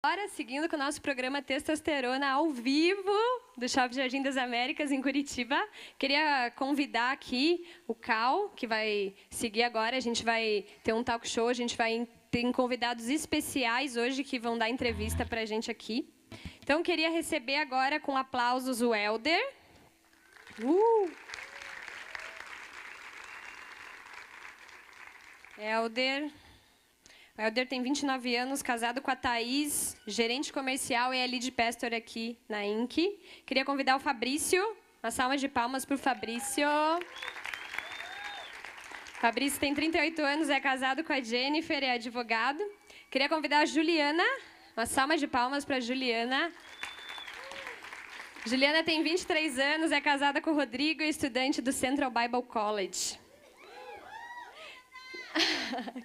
Agora, seguindo com o nosso programa Testosterona ao vivo, do Shopping Jardim das Américas, em Curitiba, queria convidar aqui o Cal, que vai seguir agora. A gente vai ter um talk show, a gente vai ter convidados especiais hoje que vão dar entrevista para a gente aqui. Então, queria receber agora com aplausos o Helder. Helder. O Helder tem 29 anos, casado com a Thaís, gerente comercial e é lead pastor aqui na Inc. Queria convidar o Fabrício. Uma salva de palmas para o Fabrício. Fabrício tem 38 anos, é casado com a Jennifer, é advogado. Queria convidar a Juliana. Uma salva de palmas para a Juliana. Juliana tem 23 anos, é casada com o Rodrigo, é estudante do Central Bible College.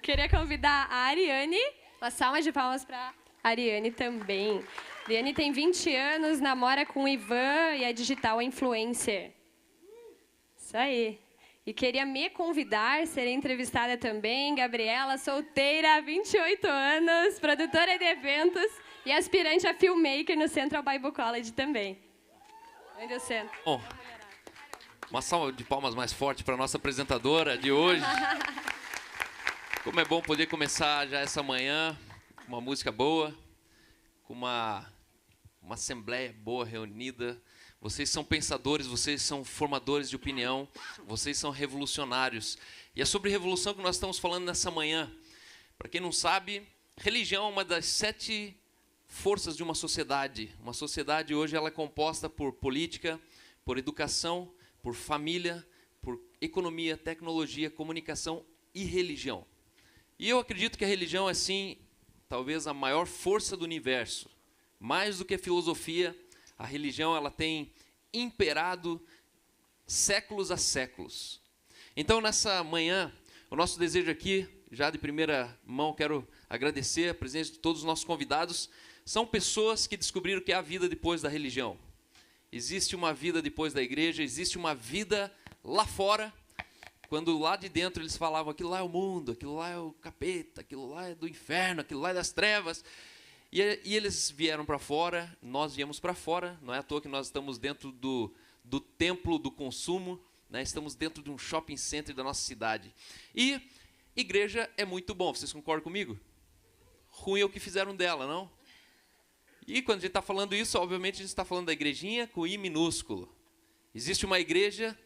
Queria convidar a Ariane. Uma salva de palmas para a Ariane também. A Ariane tem 20 anos, namora com o Ivan e é digital influencer. Isso aí. E queria me convidar, serei entrevistada também, Gabriela, solteira, 28 anos, produtora de eventos e aspirante a filmmaker no Central Bible College também. Onde eu sento? Bom, uma salva de palmas mais forte para a nossa apresentadora de hoje. Como é bom poder começar já essa manhã com uma música boa, com uma assembleia boa reunida. Vocês são pensadores, vocês são formadores de opinião, vocês são revolucionários. E é sobre revolução que nós estamos falando nessa manhã. Para quem não sabe, religião é uma das 7 forças de uma sociedade. Uma sociedade hoje ela é composta por política, por educação, por família, por economia, tecnologia, comunicação e religião. E eu acredito que a religião é, sim, talvez a maior força do universo. Mais do que a filosofia, a religião ela tem imperado séculos a séculos. Então, nessa manhã, o nosso desejo aqui, já de primeira mão, quero agradecer a presença de todos os nossos convidados. São pessoas que descobriram que há vida depois da religião. Existe uma vida depois da igreja, existe uma vida lá fora. Quando lá de dentro eles falavam, aquilo lá é o mundo, aquilo lá é o capeta, aquilo lá é do inferno, aquilo lá é das trevas. E eles vieram para fora, nós viemos para fora, não é à toa que nós estamos dentro do templo do consumo, né? Estamos dentro de um shopping center da nossa cidade. E igreja é muito bom, vocês concordam comigo? Ruim é o que fizeram dela, não? E quando a gente está falando isso, obviamente a gente está falando da igrejinha com I minúsculo. Existe uma igreja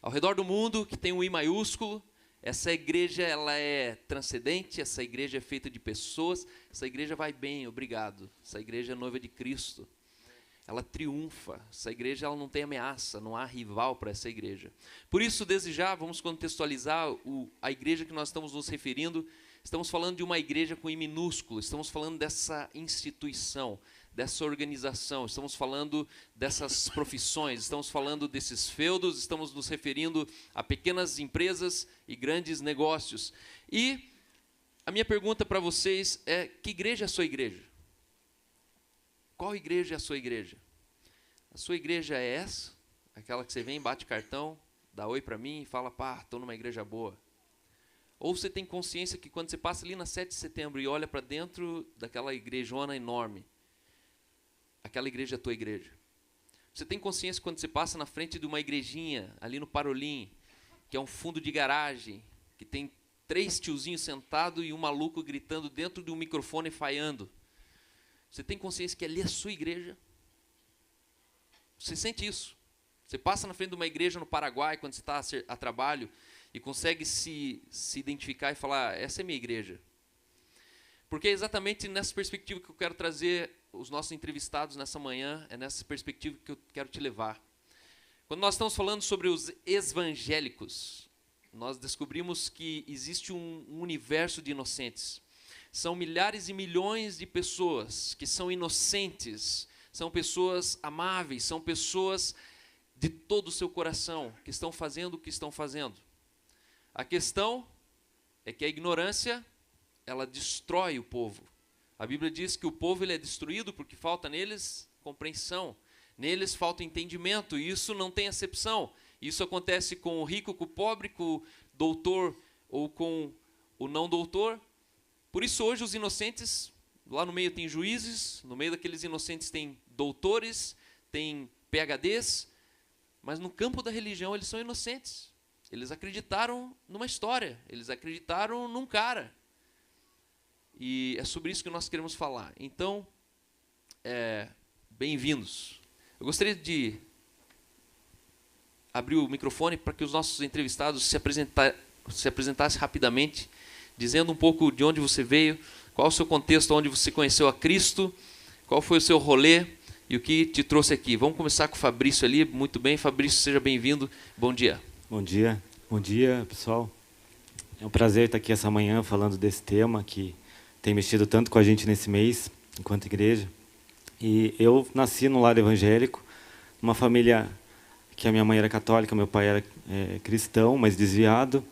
ao redor do mundo que tem um I maiúsculo. Essa igreja ela é transcendente, essa igreja é feita de pessoas, essa igreja vai bem, obrigado. Essa igreja é noiva de Cristo. Ela triunfa, essa igreja ela não tem ameaça, não há rival para essa igreja. Por isso, desde já, vamos contextualizar a igreja que nós estamos nos referindo. Estamos falando de uma igreja com I minúsculo, estamos falando dessa instituição, dessa organização, estamos falando dessas profissões, estamos falando desses feudos, estamos nos referindo a pequenas empresas e grandes negócios. E a minha pergunta para vocês é, que igreja é a sua igreja? Qual igreja é a sua igreja? A sua igreja é essa? Aquela que você vem, bate cartão, dá oi para mim e fala, pá, estou numa igreja boa. Ou você tem consciência que quando você passa ali na 7 de setembro e olha para dentro daquela igrejona enorme, aquela igreja é a tua igreja. Você tem consciência quando você passa na frente de uma igrejinha, ali no Parolim, que é um fundo de garagem, que tem 3 tiozinhos sentados e um maluco gritando dentro de um microfone falhando. Você tem consciência que ali é a sua igreja? Você sente isso? Você passa na frente de uma igreja no Paraguai, quando você está a trabalho, e consegue se identificar e falar, essa é minha igreja. Porque é exatamente nessa perspectiva que eu quero trazer os nossos entrevistados nessa manhã, é nessa perspectiva que eu quero te levar. Quando nós estamos falando sobre os evangélicos, nós descobrimos que existe um universo de inocentes. São milhares e milhões de pessoas que são inocentes, são pessoas amáveis, são pessoas de todo o seu coração, que estão fazendo o que estão fazendo. A questão é que a ignorância, ela destrói o povo. A Bíblia diz que o povo ele é destruído porque falta neles compreensão, neles falta entendimento, e isso não tem acepção. Isso acontece com o rico, com o pobre, com o doutor ou com o não doutor. Por isso hoje os inocentes lá no meio tem juízes, no meio daqueles inocentes tem doutores, tem PhDs, mas no campo da religião eles são inocentes. Eles acreditaram numa história, eles acreditaram num cara. E é sobre isso que nós queremos falar. Então, bem-vindos. Eu gostaria de abrir o microfone para que os nossos entrevistados se apresentassem rapidamente, dizendo um pouco de onde você veio, qual o seu contexto, onde você conheceu a Cristo, qual foi o seu rolê e o que te trouxe aqui. Vamos começar com o Fabrício ali. Muito bem, Fabrício, seja bem-vindo. Bom dia. Bom dia, pessoal. É um prazer estar aqui essa manhã falando desse tema que tem mexido tanto com a gente nesse mês, enquanto igreja. E eu nasci no lar evangélico, numa família que a minha mãe era católica, meu pai era cristão, mas desviado,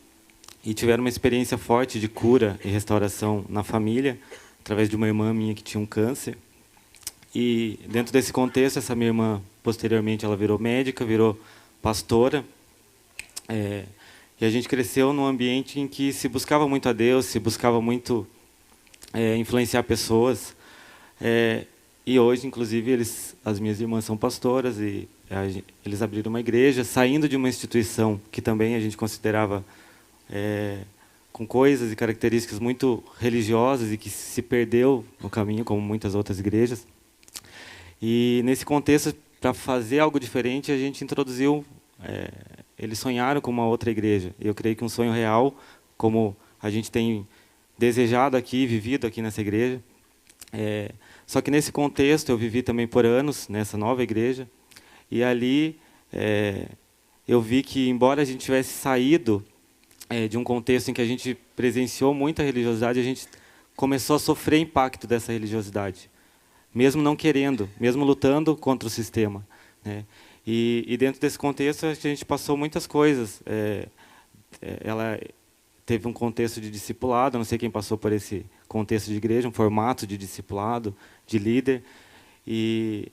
e tiveram uma experiência forte de cura e restauração na família, através de uma irmã minha que tinha um câncer. E dentro desse contexto, essa minha irmã, posteriormente, ela virou médica, virou pastora. E a gente cresceu num ambiente em que se buscava muito a Deus, se buscava muito influenciar pessoas. E hoje, inclusive, as minhas irmãs são pastoras e eles abriram uma igreja, saindo de uma instituição que também a gente considerava com coisas e características muito religiosas e que se perdeu no caminho, como muitas outras igrejas. E, nesse contexto, para fazer algo diferente, a gente introduziu... eles sonharam com uma outra igreja. Eu creio que um sonho real, como a gente tem desejado aqui, vivido aqui nessa igreja. Só que nesse contexto eu vivi também por anos nessa nova igreja. E ali eu vi que, embora a gente tivesse saído de um contexto em que a gente presenciou muita religiosidade, a gente começou a sofrer impacto dessa religiosidade. Mesmo não querendo, mesmo lutando contra o sistema, né? E dentro desse contexto, a gente passou muitas coisas. Ela teve um contexto de discipulado, não sei quem passou por esse contexto de igreja, um formato de discipulado, de líder. E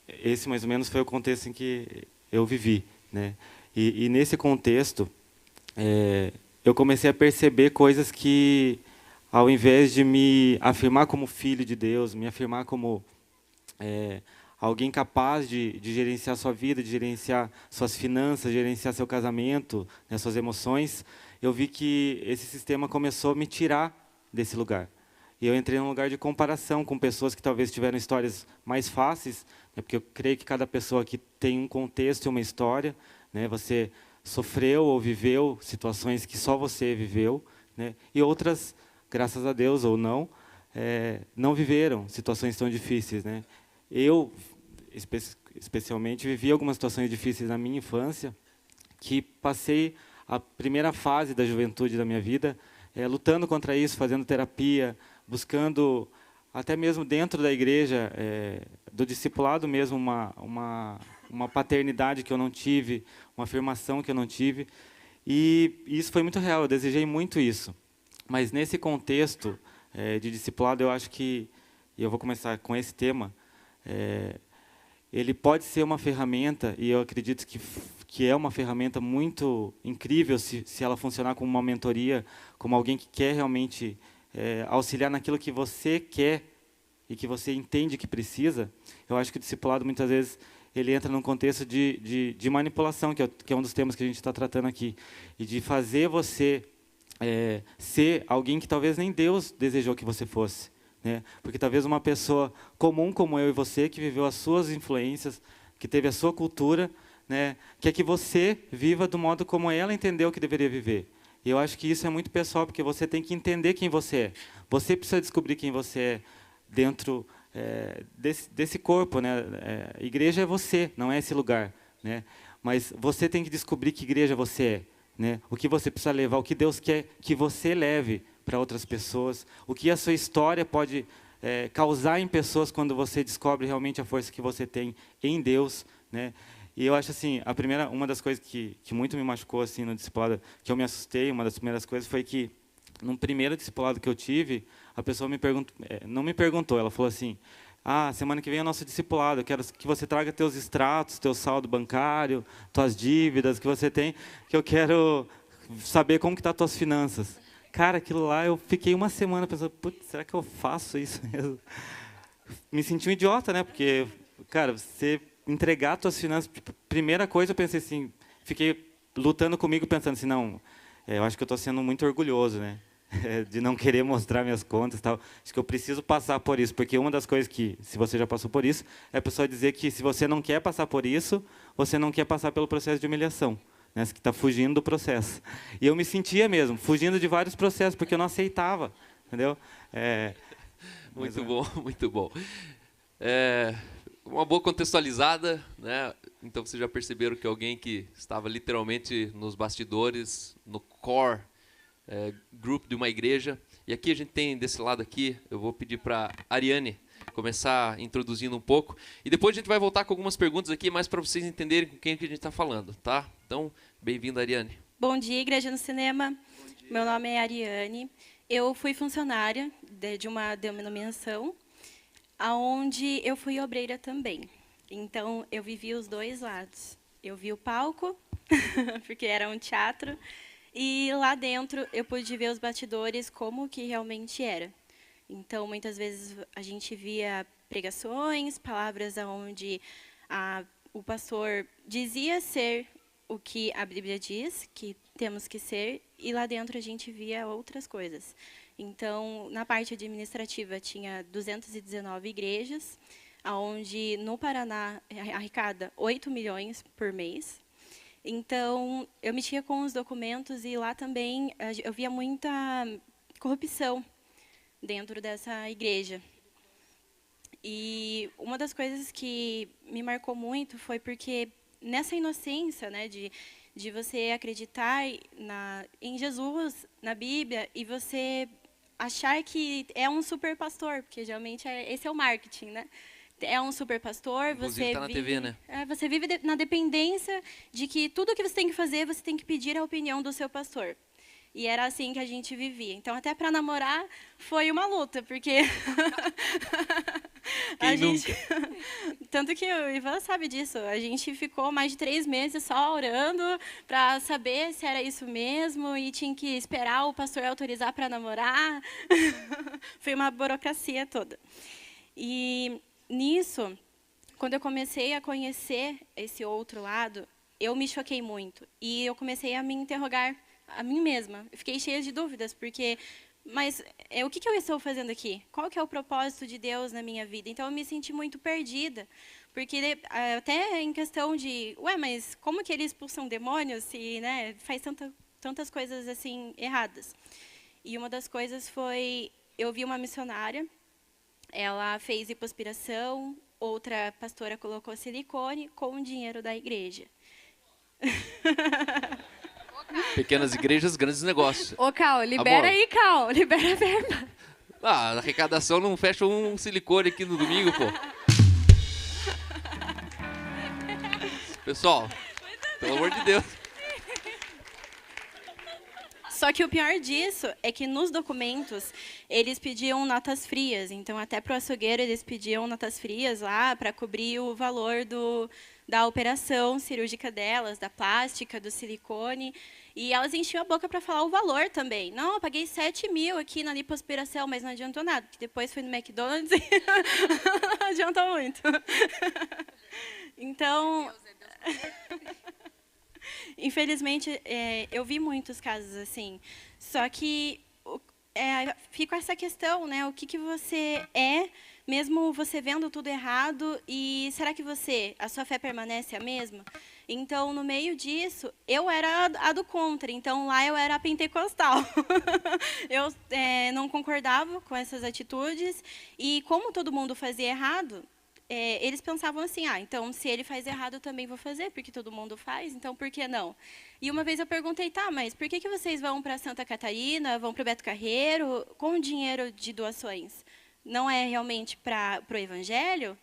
esse, mais ou menos, foi o contexto em que eu vivi, né? E nesse contexto, eu comecei a perceber coisas que, ao invés de me afirmar como filho de Deus, me afirmar como... alguém capaz de gerenciar sua vida, de gerenciar suas finanças, gerenciar seu casamento, né, suas emoções, eu vi que esse sistema começou a me tirar desse lugar. E eu entrei num lugar de comparação com pessoas que talvez tiveram histórias mais fáceis, né, porque eu creio que cada pessoa aqui tem um contexto e uma história, né, você sofreu ou viveu situações que só você viveu, né, e outras, graças a Deus ou não, não viveram situações tão difíceis, né. Eu, especialmente, vivi algumas situações difíceis na minha infância, que passei a primeira fase da juventude da minha vida lutando contra isso, fazendo terapia, buscando, até mesmo dentro da igreja, do discipulado mesmo, uma paternidade que eu não tive, uma afirmação que eu não tive. E isso foi muito real, eu desejei muito isso. Mas nesse contexto de discipulado, eu acho que, e eu vou começar com esse tema, ele pode ser uma ferramenta, e eu acredito que é uma ferramenta muito incrível se ela funcionar como uma mentoria, como alguém que quer realmente auxiliar naquilo que você quer e que você entende que precisa. Eu acho que o discipulado, muitas vezes, ele entra num contexto de manipulação, que é um dos temas que a gente está tratando aqui, e de fazer você ser alguém que talvez nem Deus desejou que você fosse. Né? Porque talvez uma pessoa comum como eu e você, que viveu as suas influências, que teve a sua cultura, né, quer que você viva do modo como ela entendeu que deveria viver. E eu acho que isso é muito pessoal, porque você tem que entender quem você é. Você precisa descobrir quem você é dentro desse corpo. Né? Igreja é você, não é esse lugar. Né? Mas você tem que descobrir que igreja você é. Né? O que você precisa levar, o que Deus quer que você leve para outras pessoas, o que a sua história pode causar em pessoas quando você descobre realmente a força que você tem em Deus, né? E eu acho assim, uma das coisas que muito me machucou assim no discipulado, que eu me assustei, uma das primeiras coisas foi que no primeiro discipulado que eu tive, a pessoa não me perguntou, ela falou assim: semana que vem é o nosso discipulado, eu quero que você traga teus extratos, teu saldo bancário, tuas dívidas que você tem, que eu quero saber como que tá as tuas finanças. cara, aquilo lá, eu fiquei uma semana pensando, putz, será que eu faço isso mesmo? Me senti um idiota, né? Porque, cara, você entregar as suas finanças, tipo, primeira coisa eu pensei assim, fiquei lutando comigo pensando assim, não, eu acho que eu estou sendo muito orgulhoso, né? De não querer mostrar minhas contas e tal. Acho que eu preciso passar por isso, porque uma das coisas que, se você já passou por isso, é a pessoa dizer que se você não quer passar por isso, você não quer passar pelo processo de humilhação, né? Você está fugindo do processo. E eu me sentia mesmo, fugindo de vários processos, porque eu não aceitava, entendeu? Muito bom, muito bom. Uma boa contextualizada, né? Então vocês já perceberam que alguém que estava literalmente nos bastidores, no core group de uma igreja. E aqui a gente tem, desse lado aqui, eu vou pedir para Ariane começar introduzindo um pouco. E depois a gente vai voltar com algumas perguntas aqui, mais para vocês entenderem com quem que a gente está falando, tá? Então, bem-vinda, Ariane. Bom dia, Igreja no Cinema. Meu nome é Ariane. Eu fui funcionária de uma denominação, onde eu fui obreira também. Então, eu vivi os dois lados. Eu vi o palco, porque era um teatro, e lá dentro eu pude ver os bastidores como que realmente era. Então, muitas vezes a gente via pregações, palavras onde o pastor dizia ser o que a Bíblia diz, que temos que ser, e lá dentro a gente via outras coisas. Então, na parte administrativa, tinha 219 igrejas, onde no Paraná arrecada 8 milhões por mês. Então, eu mexia com os documentos e lá também eu via muita corrupção dentro dessa igreja. E uma das coisas que me marcou muito foi porque nessa inocência, né, de você acreditar em Jesus, na Bíblia, e você achar que é um super pastor, porque geralmente esse é o marketing, né? É um super pastor, Inclusive, tá na TV, né? Você vive na dependência de que tudo que você tem que fazer, você tem que pedir a opinião do seu pastor. E era assim que a gente vivia. Então, até para namorar, foi uma luta, porque Quem nunca? Tanto que o Ivan sabe disso. A gente ficou mais de 3 meses só orando para saber se era isso mesmo e tinha que esperar o pastor autorizar para namorar. Foi uma burocracia toda. E nisso, quando eu comecei a conhecer esse outro lado, eu me choquei muito. E eu comecei a me interrogar a mim mesma. Eu fiquei cheia de dúvidas, porque... Mas o que eu estou fazendo aqui? Qual que é o propósito de Deus na minha vida? Então, eu me senti muito perdida. Porque até em questão de... mas como que eles expulsam demônios se, né, faz tantas coisas assim erradas? E uma das coisas foi... Eu vi uma missionária, ela fez hipoaspiração, outra pastora colocou silicone com o dinheiro da igreja. Pequenas igrejas, grandes negócios. Ô, Cal, libera aí, Cal. Libera a verba. A arrecadação não fecha um silicone aqui no domingo, pô. Pessoal, pelo amor de Deus. Só que o pior disso é que nos documentos eles pediam notas frias. Então, até para o açougueiro, eles pediam notas frias lá para cobrir o valor da operação cirúrgica delas, da plástica, do silicone. E elas enchiam a boca para falar o valor também. Não, eu paguei 7 mil aqui na lipoaspiração, mas não adiantou nada. Porque depois fui no McDonald's e não adiantou muito. Então... Infelizmente, eu vi muitos casos assim. Só que fica essa questão, né? O que você é, mesmo você vendo tudo errado, e será que a sua fé permanece a mesma? Então, no meio disso, eu era a do contra. Então, lá eu era a pentecostal. Eu não concordava com essas atitudes. E como todo mundo fazia errado, eles pensavam assim, então, se ele faz errado, eu também vou fazer, porque todo mundo faz, então, por que não? E uma vez eu perguntei, mas por que vocês vão para Santa Catarina, vão para o Beto Carreiro, com dinheiro de doações? Não é realmente para o evangelho?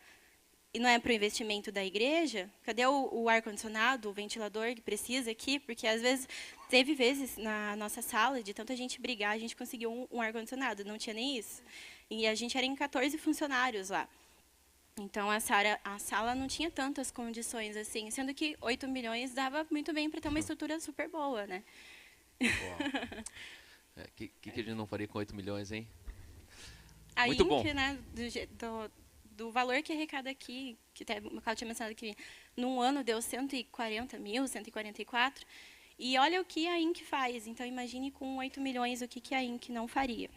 E não é para o investimento da igreja? Cadê o ar-condicionado, o ventilador que precisa aqui? Porque, às vezes, teve vezes na nossa sala, de tanta gente brigar, a gente conseguiu um ar-condicionado, não tinha nem isso. E a gente era em 14 funcionários lá. Então, a sala não tinha tantas condições assim, sendo que 8 milhões dava muito bem para ter uma estrutura super boa, né? Que a gente não faria com 8 milhões, hein? A Muito INC, bom. né, do valor que arrecada aqui, que até o Carlos tinha mencionado que num ano deu 140 mil, 144, e olha o que a INC faz. Então, imagine com 8 milhões o que a INC não faria.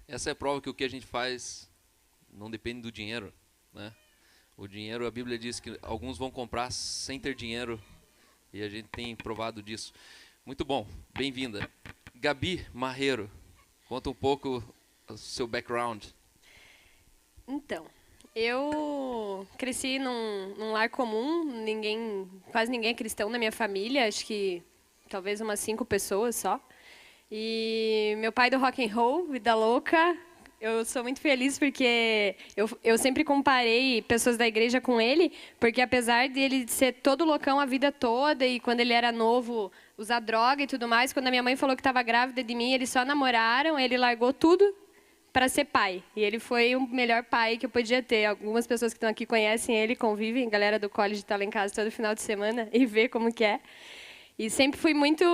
Essa é a prova que o que a gente faz não depende do dinheiro, né? O dinheiro, a Bíblia diz que alguns vão comprar sem ter dinheiro, e a gente tem provado disso. Muito bom, bem-vinda. Gabi Marreiro, conta um pouco o seu background. Então, eu cresci num lar comum, quase ninguém é cristão na minha família, acho que talvez umas 5 pessoas só. E meu pai do rock and roll, vida louca. Eu sou muito feliz porque eu sempre comparei pessoas da igreja com ele, porque apesar de ele ser todo loucão a vida toda e quando ele era novo usar droga e tudo mais, quando a minha mãe falou que estava grávida de mim, eles só namoraram, ele largou tudo para ser pai. E ele foi o melhor pai que eu podia ter. Algumas pessoas que estão aqui conhecem ele, convivem, a galera do college está lá em casa todo final de semana e vê como que é. E sempre fui muito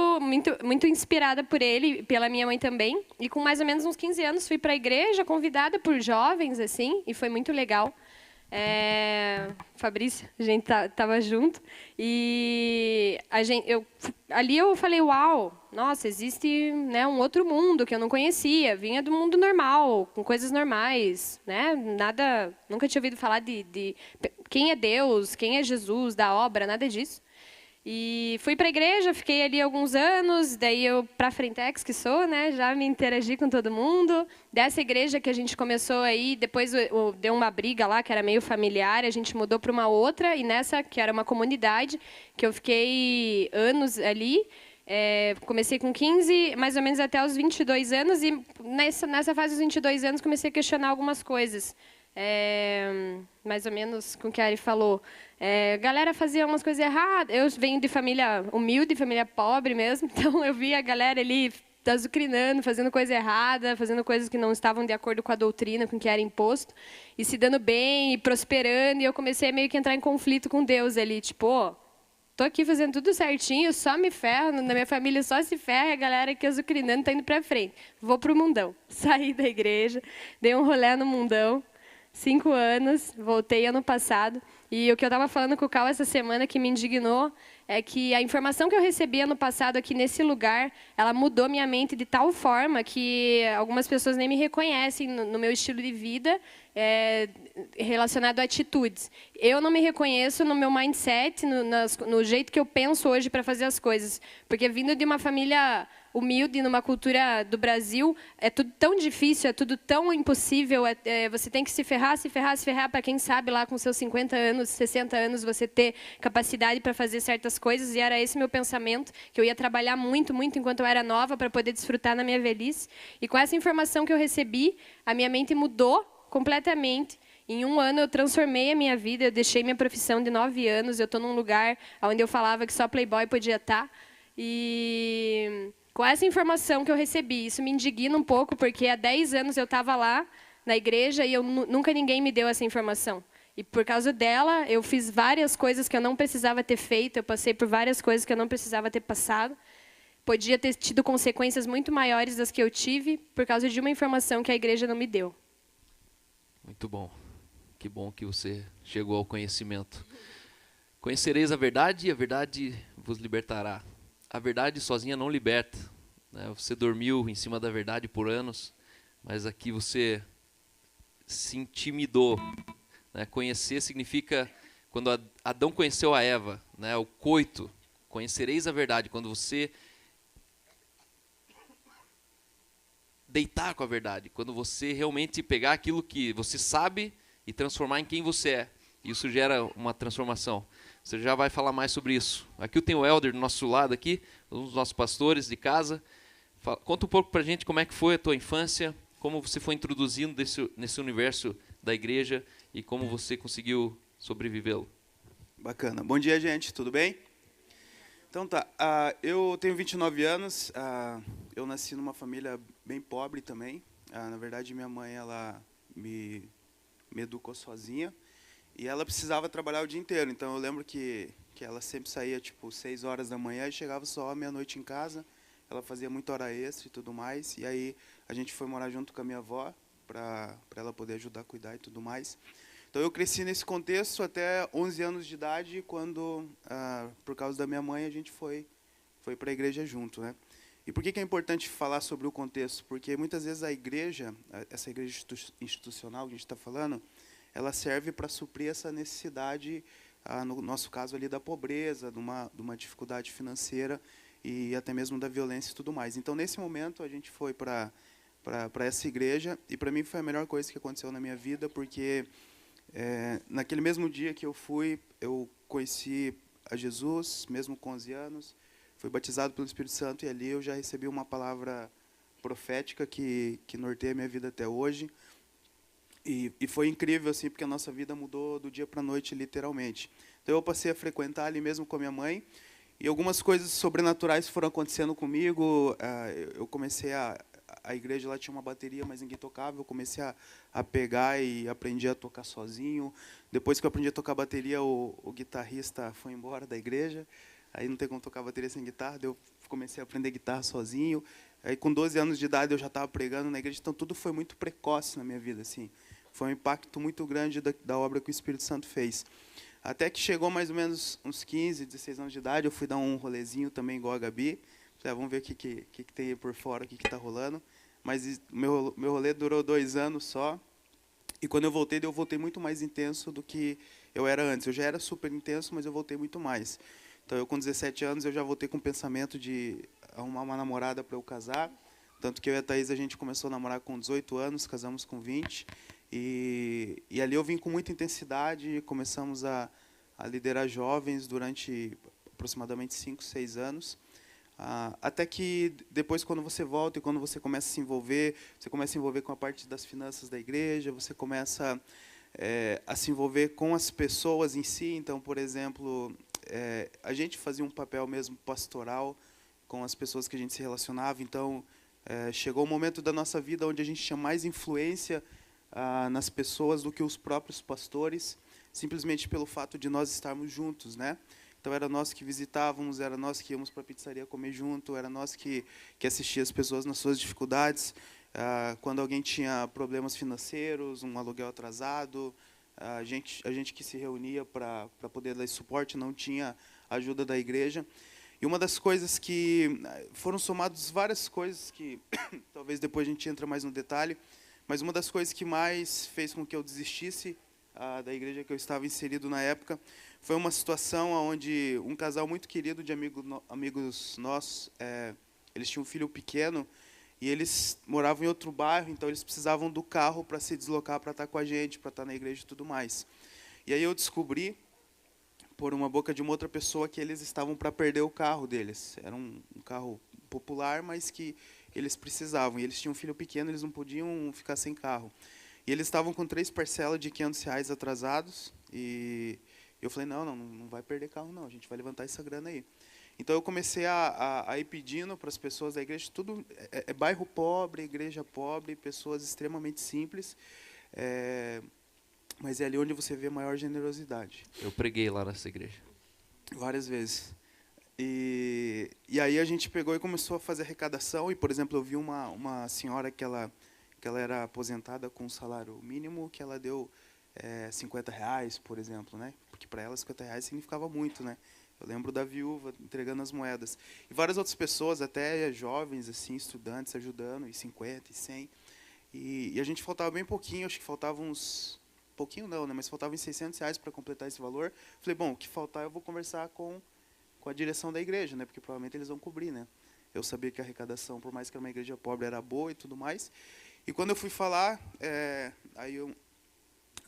inspirada por ele, pela minha mãe também. E com mais ou menos uns 15 anos fui para a igreja, convidada por jovens, assim, e foi muito legal. Fabrício, a gente tava junto. E ali eu falei, uau, nossa, existe, né, um outro mundo que eu não conhecia. Vinha do mundo normal, com coisas normais, né? Nada, nunca tinha ouvido falar de quem é Deus, quem é Jesus, da obra, nada disso. E fui para a igreja, fiquei ali alguns anos, daí eu, para a Frentex, que sou, né, já me interagi com todo mundo. Dessa igreja que a gente começou aí, depois deu uma briga lá, que era meio familiar, a gente mudou para uma outra, e nessa, que era uma comunidade, que eu fiquei anos ali, comecei com 15, mais ou menos até os 22 anos, e nessa fase dos 22 anos comecei a questionar algumas coisas. Mais ou menos com o que a Ari falou. A galera fazia umas coisas erradas. Eu venho de família humilde, família pobre mesmo, então eu via a galera ali azucrinando, fazendo coisa errada, fazendo coisas que não estavam de acordo com a doutrina, com o que era imposto, e se dando bem, e prosperando, e eu comecei a meio que entrar em conflito com Deus ali, tipo, tô aqui fazendo tudo certinho, só me ferro, na minha família só se ferra, a galera aqui azucrinando tá indo para frente. Vou pro mundão. Saí da igreja, dei um rolê no mundão, 5 anos, voltei ano passado. E o que eu estava falando com o Cal essa semana que me indignou é que a informação que eu recebi ano passado aqui nesse lugar, ela mudou minha mente de tal forma que algumas pessoas nem me reconhecem no meu estilo de vida relacionado a atitudes. Eu não me reconheço no meu mindset, no jeito que eu penso hoje para fazer as coisas. Porque vindo de uma família humilde, numa cultura do Brasil, é tudo tão difícil, é tudo tão impossível, você tem que se ferrar, para quem sabe lá com seus 50 anos, 60 anos, você ter capacidade para fazer certas coisas, e era esse meu pensamento, que eu ia trabalhar muito, muito enquanto eu era nova, para poder desfrutar na minha velhice. E com essa informação que eu recebi, a minha mente mudou completamente. Em 1 ano eu transformei a minha vida, eu deixei minha profissão de 9 anos, eu estou num lugar onde eu falava que só playboy podia estar. E com essa informação que eu recebi, isso me indigna um pouco, porque há 10 anos eu estava lá na igreja e nunca ninguém me deu essa informação. E por causa dela, eu fiz várias coisas que eu não precisava ter feito, eu passei por várias coisas que eu não precisava ter passado. Podia ter tido consequências muito maiores das que eu tive por causa de uma informação que a igreja não me deu. Muito bom. Que bom que você chegou ao conhecimento. Conhecereis a verdade e a verdade vos libertará. A verdade sozinha não liberta, né? Você dormiu em cima da verdade por anos, mas aqui você se intimidou, né? Conhecer significa, quando Adão conheceu a Eva, né? O coito, conhecereis a verdade, quando você deitar com a verdade, quando você realmente pegar aquilo que você sabe e transformar em quem você é. Isso gera uma transformação. Você já vai falar mais sobre isso. Aqui eu tenho o Helder do nosso lado aqui, um dos nossos pastores de casa. Conta um pouco pra gente como é que foi a tua infância, como você foi introduzindo nesse universo da igreja e como você conseguiu sobrevivê-lo. Bacana. Bom dia, gente. Tudo bem? Então tá. Eu tenho 29 anos. Eu nasci numa família bem pobre também. Na verdade, minha mãe ela me educou sozinha. E ela precisava trabalhar o dia inteiro, então eu lembro que ela sempre saía, tipo, 6 horas da manhã e chegava só à meia-noite em casa. ela fazia muita hora extra e tudo mais. E aí a gente foi morar junto com a minha avó, para ela poder ajudar a cuidar e tudo mais. Então eu cresci nesse contexto até 11 anos de idade, quando, por causa da minha mãe, a gente foi para a igreja junto, né? E por que é importante falar sobre o contexto? Porque muitas vezes a igreja, essa igreja institucional que a gente está falando, ela serve para suprir essa necessidade, no nosso caso ali, da pobreza, de uma dificuldade financeira e até mesmo da violência e tudo mais. Então, nesse momento, a gente foi para essa igreja, e para mim foi a melhor coisa que aconteceu na minha vida, porque naquele mesmo dia que eu fui, eu conheci a Jesus, mesmo com 11 anos, fui batizado pelo Espírito Santo, e ali eu já recebi uma palavra profética que norteia a minha vida até hoje. E foi incrível, assim, porque a nossa vida mudou do dia para a noite, literalmente. Então eu passei a frequentar ali mesmo com a minha mãe, e algumas coisas sobrenaturais foram acontecendo comigo. Eu comecei a igreja lá tinha uma bateria, mas ninguém tocava. Eu comecei a pegar e aprendi a tocar sozinho. Depois que eu aprendi a tocar bateria, o guitarrista foi embora da igreja. Aí não tem como tocar bateria sem guitarra. Eu comecei a aprender guitarra sozinho. Aí com 12 anos de idade eu já estava pregando na igreja. Então tudo foi muito precoce na minha vida, assim. Foi um impacto muito grande da obra que o Espírito Santo fez. Até que chegou mais ou menos uns 15, 16 anos de idade, eu fui dar um rolezinho também igual a Gabi. Falei, vamos ver o que tem aí por fora, o que está rolando. Mas meu rolê durou 2 anos só. E quando eu voltei muito mais intenso do que eu era antes. Eu já era super intenso, mas eu voltei muito mais. Então, eu com 17 anos, eu já voltei com o pensamento de arrumar uma namorada para eu casar. Tanto que eu e a Thaís, a gente começou a namorar com 18 anos, casamos com 20. E ali eu vim com muita intensidade, começamos a liderar jovens durante aproximadamente 5, 6 anos. Até que depois, quando você volta e quando você começa a se envolver, você começa a envolver com a parte das finanças da igreja, você começa a se envolver com as pessoas em si. Então, por exemplo, a gente fazia um papel mesmo pastoral com as pessoas que a gente se relacionava. Então, chegou um momento da nossa vida onde a gente tinha mais influência nas pessoas do que os próprios pastores, simplesmente pelo fato de nós estarmos juntos, né? Então, era nós que visitávamos, era nós que íamos para a pizzaria comer junto, era nós que assistia as pessoas nas suas dificuldades. Quando alguém tinha problemas financeiros, um aluguel atrasado, a gente que se reunia para poder dar suporte, não tinha ajuda da igreja. E uma das coisas que foram somadas várias coisas que talvez depois a gente entra mais no detalhe, mas uma das coisas que mais fez com que eu desistisse da igreja que eu estava inserido na época foi uma situação onde um casal muito querido de amigos nossos, eles tinham um filho pequeno e eles moravam em outro bairro, então eles precisavam do carro para se deslocar, para estar com a gente, para estar na igreja e tudo mais. E aí eu descobri, por uma boca de uma outra pessoa, que eles estavam para perder o carro deles. Era um carro popular, mas que eles precisavam. E eles tinham um filho pequeno, eles não podiam ficar sem carro. E eles estavam com 3 parcelas de R$ 500 atrasados. E eu falei, não vai perder carro, não. A gente vai levantar essa grana aí. Então, eu comecei a ir pedindo para as pessoas da igreja. Tudo é bairro pobre, igreja pobre, pessoas extremamente simples. Mas é ali onde você vê a maior generosidade. Eu preguei lá nessa igreja. Várias vezes. E aí a gente pegou e começou a fazer arrecadação. E, por exemplo, eu vi uma senhora que ela era aposentada com um salário mínimo, que ela deu R$ 50, por exemplo, né? Porque para ela R$ 50 significava muito, né? Eu lembro da viúva entregando as moedas. E várias outras pessoas, até jovens, assim, estudantes, ajudando, e 50, e 100. E a gente faltava bem pouquinho, acho que faltava uns... Pouquinho não, né? Mas faltava uns R$ 600 para completar esse valor. Falei, bom, o que faltar eu vou conversar com a direção da igreja, né? Porque provavelmente eles vão cobrir, né? Eu sabia que a arrecadação, por mais que era uma igreja pobre, era boa e tudo mais. E quando eu fui falar, aí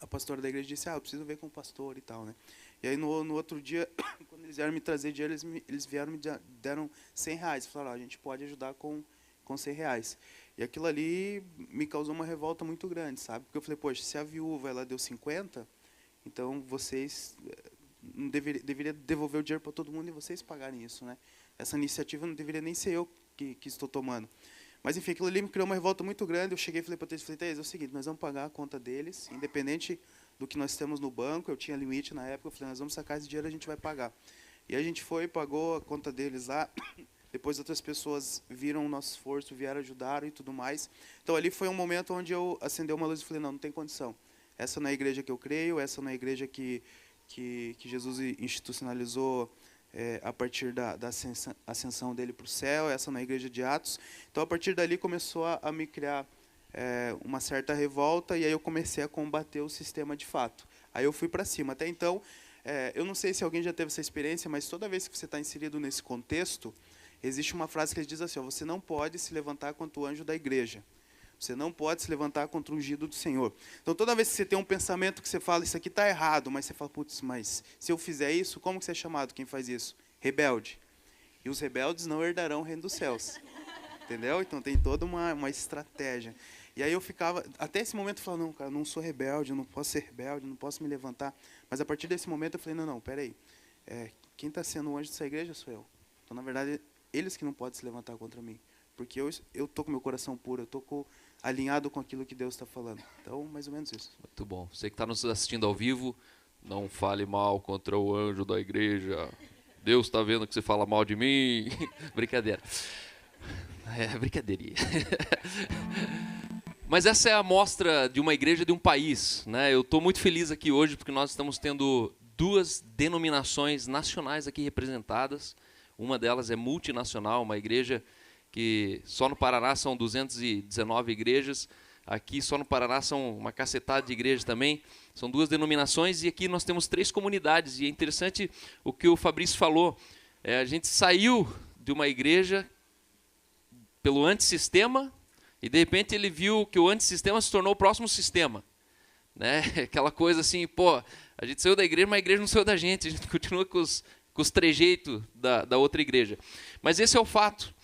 a pastora da igreja disse, eu preciso ver com o pastor e tal, né? E aí no outro dia, quando eles vieram me trazer dinheiro, eles vieram me deram R$ 100. Falaram, a gente pode ajudar com R$ 100. E aquilo ali me causou uma revolta muito grande, sabe? Porque eu falei, poxa, se a viúva ela deu 50, então vocês não deveria devolver o dinheiro para todo mundo e vocês pagarem isso, né? Essa iniciativa não deveria nem ser eu que estou tomando. Mas, enfim, aquilo ali me criou uma revolta muito grande. Eu cheguei e falei para eles, é o seguinte, nós vamos pagar a conta deles, independente do que nós temos no banco. Eu tinha limite na época, eu falei, nós vamos sacar esse dinheiro, a gente vai pagar. E a gente foi, pagou a conta deles lá. depois outras pessoas viram o nosso esforço, vieram ajudar e tudo mais. Então ali foi um momento onde eu acendi uma luz e falei, não tem condição. Essa não é a igreja que eu creio, essa não é a igreja que Jesus institucionalizou a partir da ascensão dele para o céu, essa não é a igreja de Atos. Então, a partir dali, começou a me criar uma certa revolta, e aí eu comecei a combater o sistema de fato. Aí eu fui para cima. Até então, eu não sei se alguém já teve essa experiência, mas toda vez que você está inserido nesse contexto, existe uma frase que diz assim, ó, você não pode se levantar contra o anjo da igreja. Você não pode se levantar contra o ungido do Senhor. Então, toda vez que você tem um pensamento que você fala, isso aqui está errado, mas você fala, putz, mas se eu fizer isso, como que você é chamado quem faz isso? Rebelde. E os rebeldes não herdarão o reino dos céus. Entendeu? Então, tem toda uma estratégia. E aí eu ficava, até esse momento, eu falava, não, cara, eu não sou rebelde, eu não posso ser rebelde, eu não posso me levantar. Mas, a partir desse momento, eu falei, não, peraí. Quem está sendo o anjo dessa igreja sou eu. Então, na verdade, eles que não podem se levantar contra mim. Porque eu estou com meu coração puro, eu estou alinhado com aquilo que Deus está falando. Então, mais ou menos isso. Muito bom. Você que está nos assistindo ao vivo, não fale mal contra o anjo da igreja. Deus está vendo que você fala mal de mim. Brincadeira. Brincadeirinha. Mas essa é a amostra de uma igreja de um país, né? Eu estou muito feliz aqui hoje porque nós estamos tendo 2 denominações nacionais aqui representadas. Uma delas é multinacional, uma igreja que só no Paraná são 219 igrejas, aqui só no Paraná são uma cacetada de igrejas também, são 2 denominações, e aqui nós temos 3 comunidades, e é interessante o que o Fabrício falou, a gente saiu de uma igreja pelo antissistema, e de repente ele viu que o antissistema se tornou o próximo sistema, né? Aquela coisa assim, pô, a gente saiu da igreja, mas a igreja não saiu da gente, a gente continua com os trejeitos da outra igreja. Mas esse é o fato.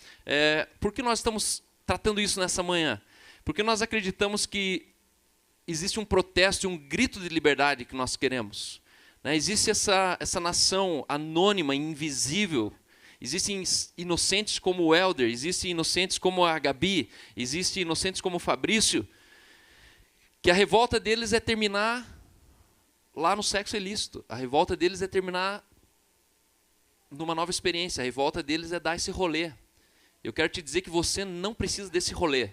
Por que nós estamos tratando isso nessa manhã? Porque nós acreditamos que existe um protesto e um grito de liberdade que nós queremos. Né? Existe essa nação anônima, invisível. Existem inocentes como o Helder, existem inocentes como a Gabi, existem inocentes como o Fabrício, que a revolta deles é terminar lá no sexo ilícito. A revolta deles é terminar numa nova experiência. A revolta deles é dar esse rolê. Eu quero te dizer que você não precisa desse rolê.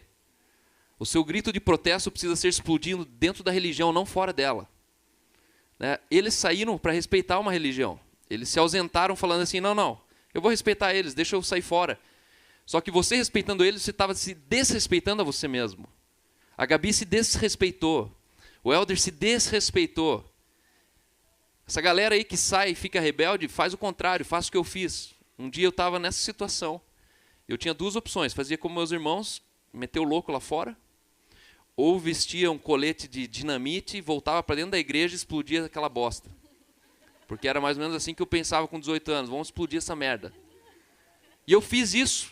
O seu grito de protesto precisa ser explodindo dentro da religião, não fora dela. Né? Eles saíram para respeitar uma religião. Eles se ausentaram falando assim, não, eu vou respeitar eles, deixa eu sair fora. Só que você respeitando eles, você estava se desrespeitando a você mesmo. A Gabi se desrespeitou. O Helder se desrespeitou. Essa galera aí que sai e fica rebelde, faz o contrário, faz o que eu fiz. Um dia eu estava nessa situação. Eu tinha 2 opções, fazia como meus irmãos, meter o louco lá fora, ou vestia um colete de dinamite, voltava para dentro da igreja e explodia aquela bosta. Porque era mais ou menos assim que eu pensava com 18 anos, vamos explodir essa merda. E eu fiz isso.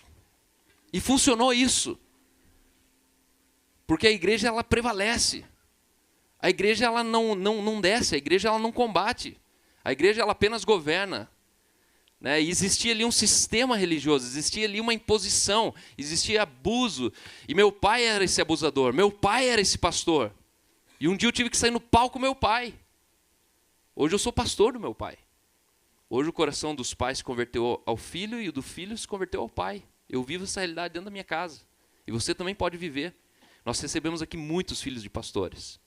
E funcionou isso. Porque a igreja, ela prevalece. A igreja, ela não desce, a igreja, ela não combate. A igreja, ela apenas governa. Né? E existia ali um sistema religioso, existia ali uma imposição, existia abuso. E meu pai era esse abusador, meu pai era esse pastor. E um dia eu tive que sair no palco com meu pai. Hoje eu sou pastor do meu pai. Hoje o coração dos pais se converteu ao filho e o do filho se converteu ao pai. Eu vivo essa realidade dentro da minha casa. E você também pode viver. Nós recebemos aqui muitos filhos de pastores.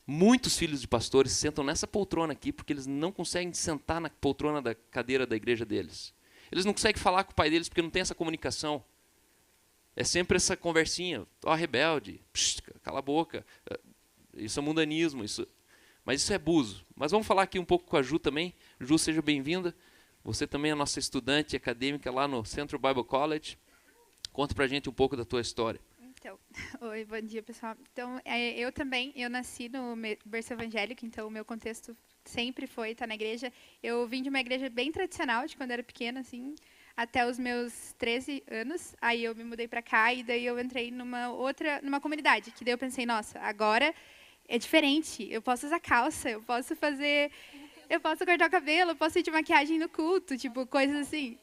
Muitos filhos de pastores sentam nessa poltrona aqui porque eles não conseguem sentar na poltrona da cadeira da igreja deles. Eles não conseguem falar com o pai deles porque não tem essa comunicação. É sempre essa conversinha. Rebelde, cala a boca. Isso é mundanismo. Mas isso é abuso. Mas vamos falar aqui um pouco com a Ju também. Ju, seja bem-vinda. Você também é nossa estudante acadêmica lá no Central Bible College. Conta pra gente um pouco da tua história. Então, oi, bom dia, pessoal. Então, eu nasci no berço evangélico, então o meu contexto sempre foi estar na igreja. Eu vim de uma igreja bem tradicional, de quando era pequena, assim, até os meus 13 anos. Aí eu me mudei para cá e daí eu entrei numa comunidade, que daí eu pensei, nossa, agora é diferente. Eu posso usar calça, eu posso cortar o cabelo, eu posso ir de maquiagem no culto, tipo, coisas assim.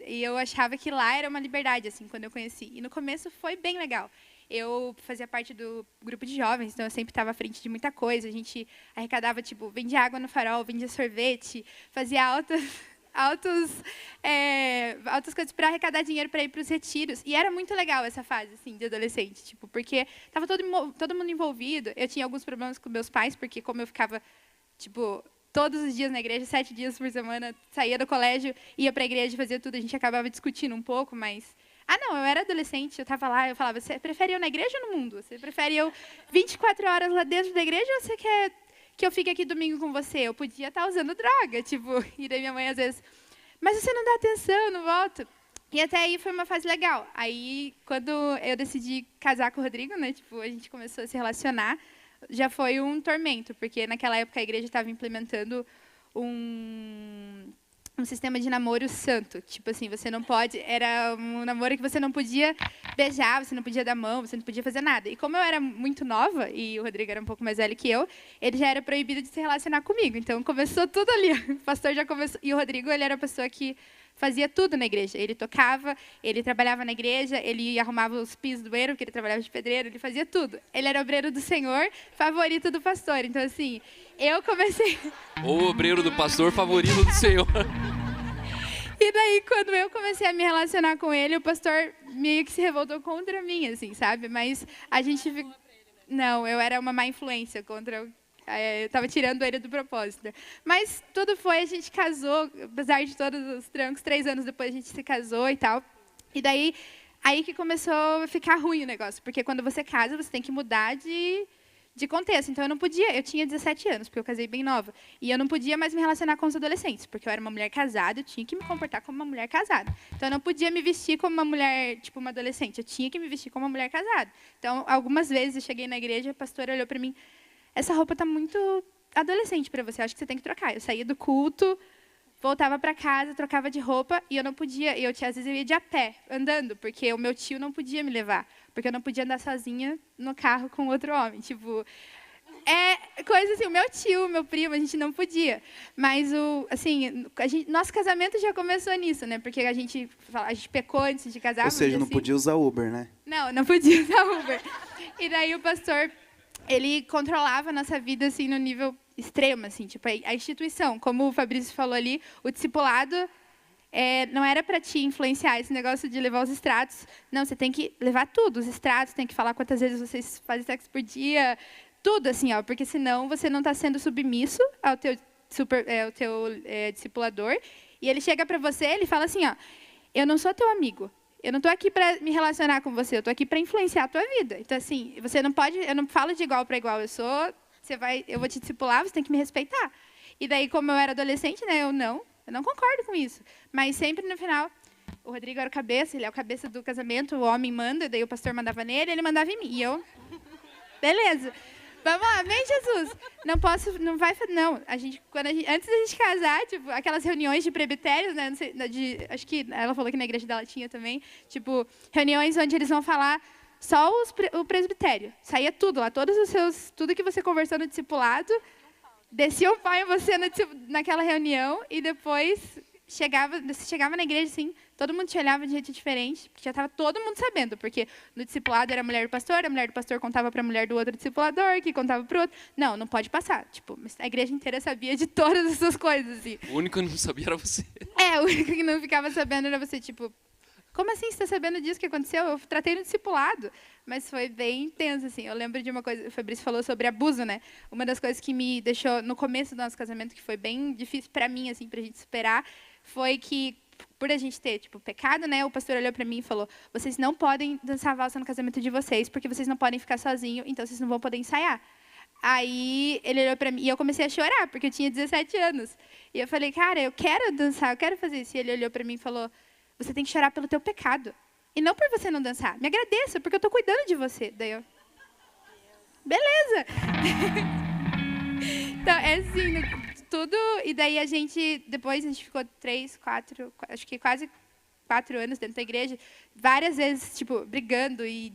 E eu achava que lá era uma liberdade, assim, quando eu conheci. E no começo foi bem legal. Eu fazia parte do grupo de jovens, então eu sempre estava à frente de muita coisa. A gente arrecadava, tipo, vendia água no farol, vendia sorvete, fazia altas coisas para arrecadar dinheiro para ir para os retiros. E era muito legal essa fase, assim, de adolescente, tipo, porque estava todo mundo envolvido. Eu tinha alguns problemas com meus pais, porque como eu ficava, tipo, todos os dias na igreja, 7 dias por semana, saía do colégio, ia para a igreja, fazia tudo, a gente acabava discutindo um pouco, mas... Ah, não, eu era adolescente, eu estava lá, eu falava, você prefere eu na igreja ou no mundo? Você prefere eu 24 horas lá dentro da igreja ou você quer que eu fique aqui domingo com você? Eu podia estar usando droga, tipo, e daí minha mãe às vezes, mas você não dá atenção, não volta. E até aí foi uma fase legal. Aí, quando eu decidi casar com o Rodrigo, né, tipo, a gente começou a se relacionar, já foi um tormento, porque naquela época a igreja estava implementando um sistema de namoro santo. Tipo assim, você não pode... Era um namoro que você não podia beijar, você não podia dar mão, você não podia fazer nada. E como eu era muito nova, e o Rodrigo era um pouco mais velho que eu, ele já era proibido de se relacionar comigo. Então, começou tudo ali. O pastor já começou... E o Rodrigo, ele era a pessoa que fazia tudo na igreja. Ele tocava, ele trabalhava na igreja, ele arrumava os pisos do banheiro, porque ele trabalhava de pedreiro, ele fazia tudo. Ele era o obreiro do Senhor, favorito do pastor. Então, assim, eu comecei... O obreiro do pastor favorito do Senhor. E daí, quando eu comecei a me relacionar com ele, o pastor meio que se revoltou contra mim, assim, sabe? Mas a gente... Não, eu era uma má influência contra... Eu estava tirando ele do propósito. Mas tudo foi, a gente casou, apesar de todos os trancos, 3 anos depois a gente se casou e tal. E daí, aí que começou a ficar ruim o negócio, porque quando você casa, você tem que mudar de contexto. Então, eu não podia... Eu tinha 17 anos, porque eu casei bem nova. E eu não podia mais me relacionar com os adolescentes, porque eu era uma mulher casada, eu tinha que me comportar como uma mulher casada. Então, eu não podia me vestir como uma mulher, tipo, uma adolescente. Eu tinha que me vestir como uma mulher casada. Então, algumas vezes eu cheguei na igreja, a pastora olhou para mim, essa roupa está muito adolescente para você, acho que você tem que trocar. Eu saía do culto, voltava para casa, trocava de roupa, e eu não podia... às vezes eu ia de a pé, andando, porque o meu tio não podia me levar, porque eu não podia andar sozinha no carro com outro homem. Tipo, é coisa assim, o meu tio, o meu primo, a gente não podia. Mas, nosso casamento já começou nisso, né? Porque a gente pecou antes de casar. Ou seja, não assim, podia usar Uber, né? Não podia usar Uber. E daí o pastor... Ele controlava a nossa vida assim no nível extremo, assim, tipo a instituição, como o Fabrício falou ali, o discipulado não era para te influenciar esse negócio de levar os extratos. Não, você tem que levar tudo, os extratos, tem que falar quantas vezes vocês fazem sexo por dia, tudo assim, ó, porque senão você não está sendo submisso ao teu discipulador. E ele chega para você, ele fala assim, ó, eu não sou teu amigo. Eu não estou aqui para me relacionar com você, eu estou aqui para influenciar a tua vida. Então, assim, você não pode... Eu não falo de igual para igual, eu vou te discipular, você tem que me respeitar. E daí, como eu era adolescente, né, eu não concordo com isso. Mas sempre no final, o Rodrigo era o cabeça, ele é o cabeça do casamento, o homem manda, daí o pastor mandava nele, ele mandava em mim. E eu, beleza. Vamos lá, amém, Jesus. Não posso, não vai, não. Antes da gente casar, tipo, aquelas reuniões de presbitérios, né? Não sei, acho que ela falou que na igreja dela tinha também, tipo, reuniões onde eles vão falar só o presbitério. Saía tudo lá, tudo que você conversou no discipulado, descia o pai em você naquela reunião e depois você chegava na igreja assim, todo mundo te olhava de jeito diferente, porque já estava todo mundo sabendo, porque no discipulado era a mulher do pastor contava para a mulher do outro discipulador, que contava para o outro. Não pode passar. Tipo, a igreja inteira sabia de todas essas coisas. Assim. O único que não sabia era você. O único que não ficava sabendo era você, tipo, como assim você está sabendo disso que aconteceu? Eu tratei no discipulado. Mas foi bem intenso, assim. Eu lembro de uma coisa, o Fabrício falou sobre abuso, né? Uma das coisas que me deixou, no começo do nosso casamento, que foi bem difícil para mim, assim, para a gente superar, foi que, por a gente ter, tipo, pecado, né? O pastor olhou para mim e falou, vocês não podem dançar valsa no casamento de vocês, porque vocês não podem ficar sozinhos, então vocês não vão poder ensaiar. Aí ele olhou para mim e eu comecei a chorar, porque eu tinha 17 anos. E eu falei, cara, eu quero dançar, eu quero fazer isso. E ele olhou para mim e falou, você tem que chorar pelo teu pecado. E não por você não dançar. Me agradeça, porque eu estou cuidando de você. Daí eu, beleza. Então, é assim, tudo. E daí depois a gente ficou 3, 4, acho que quase 4 anos dentro da igreja, várias vezes, tipo, brigando e...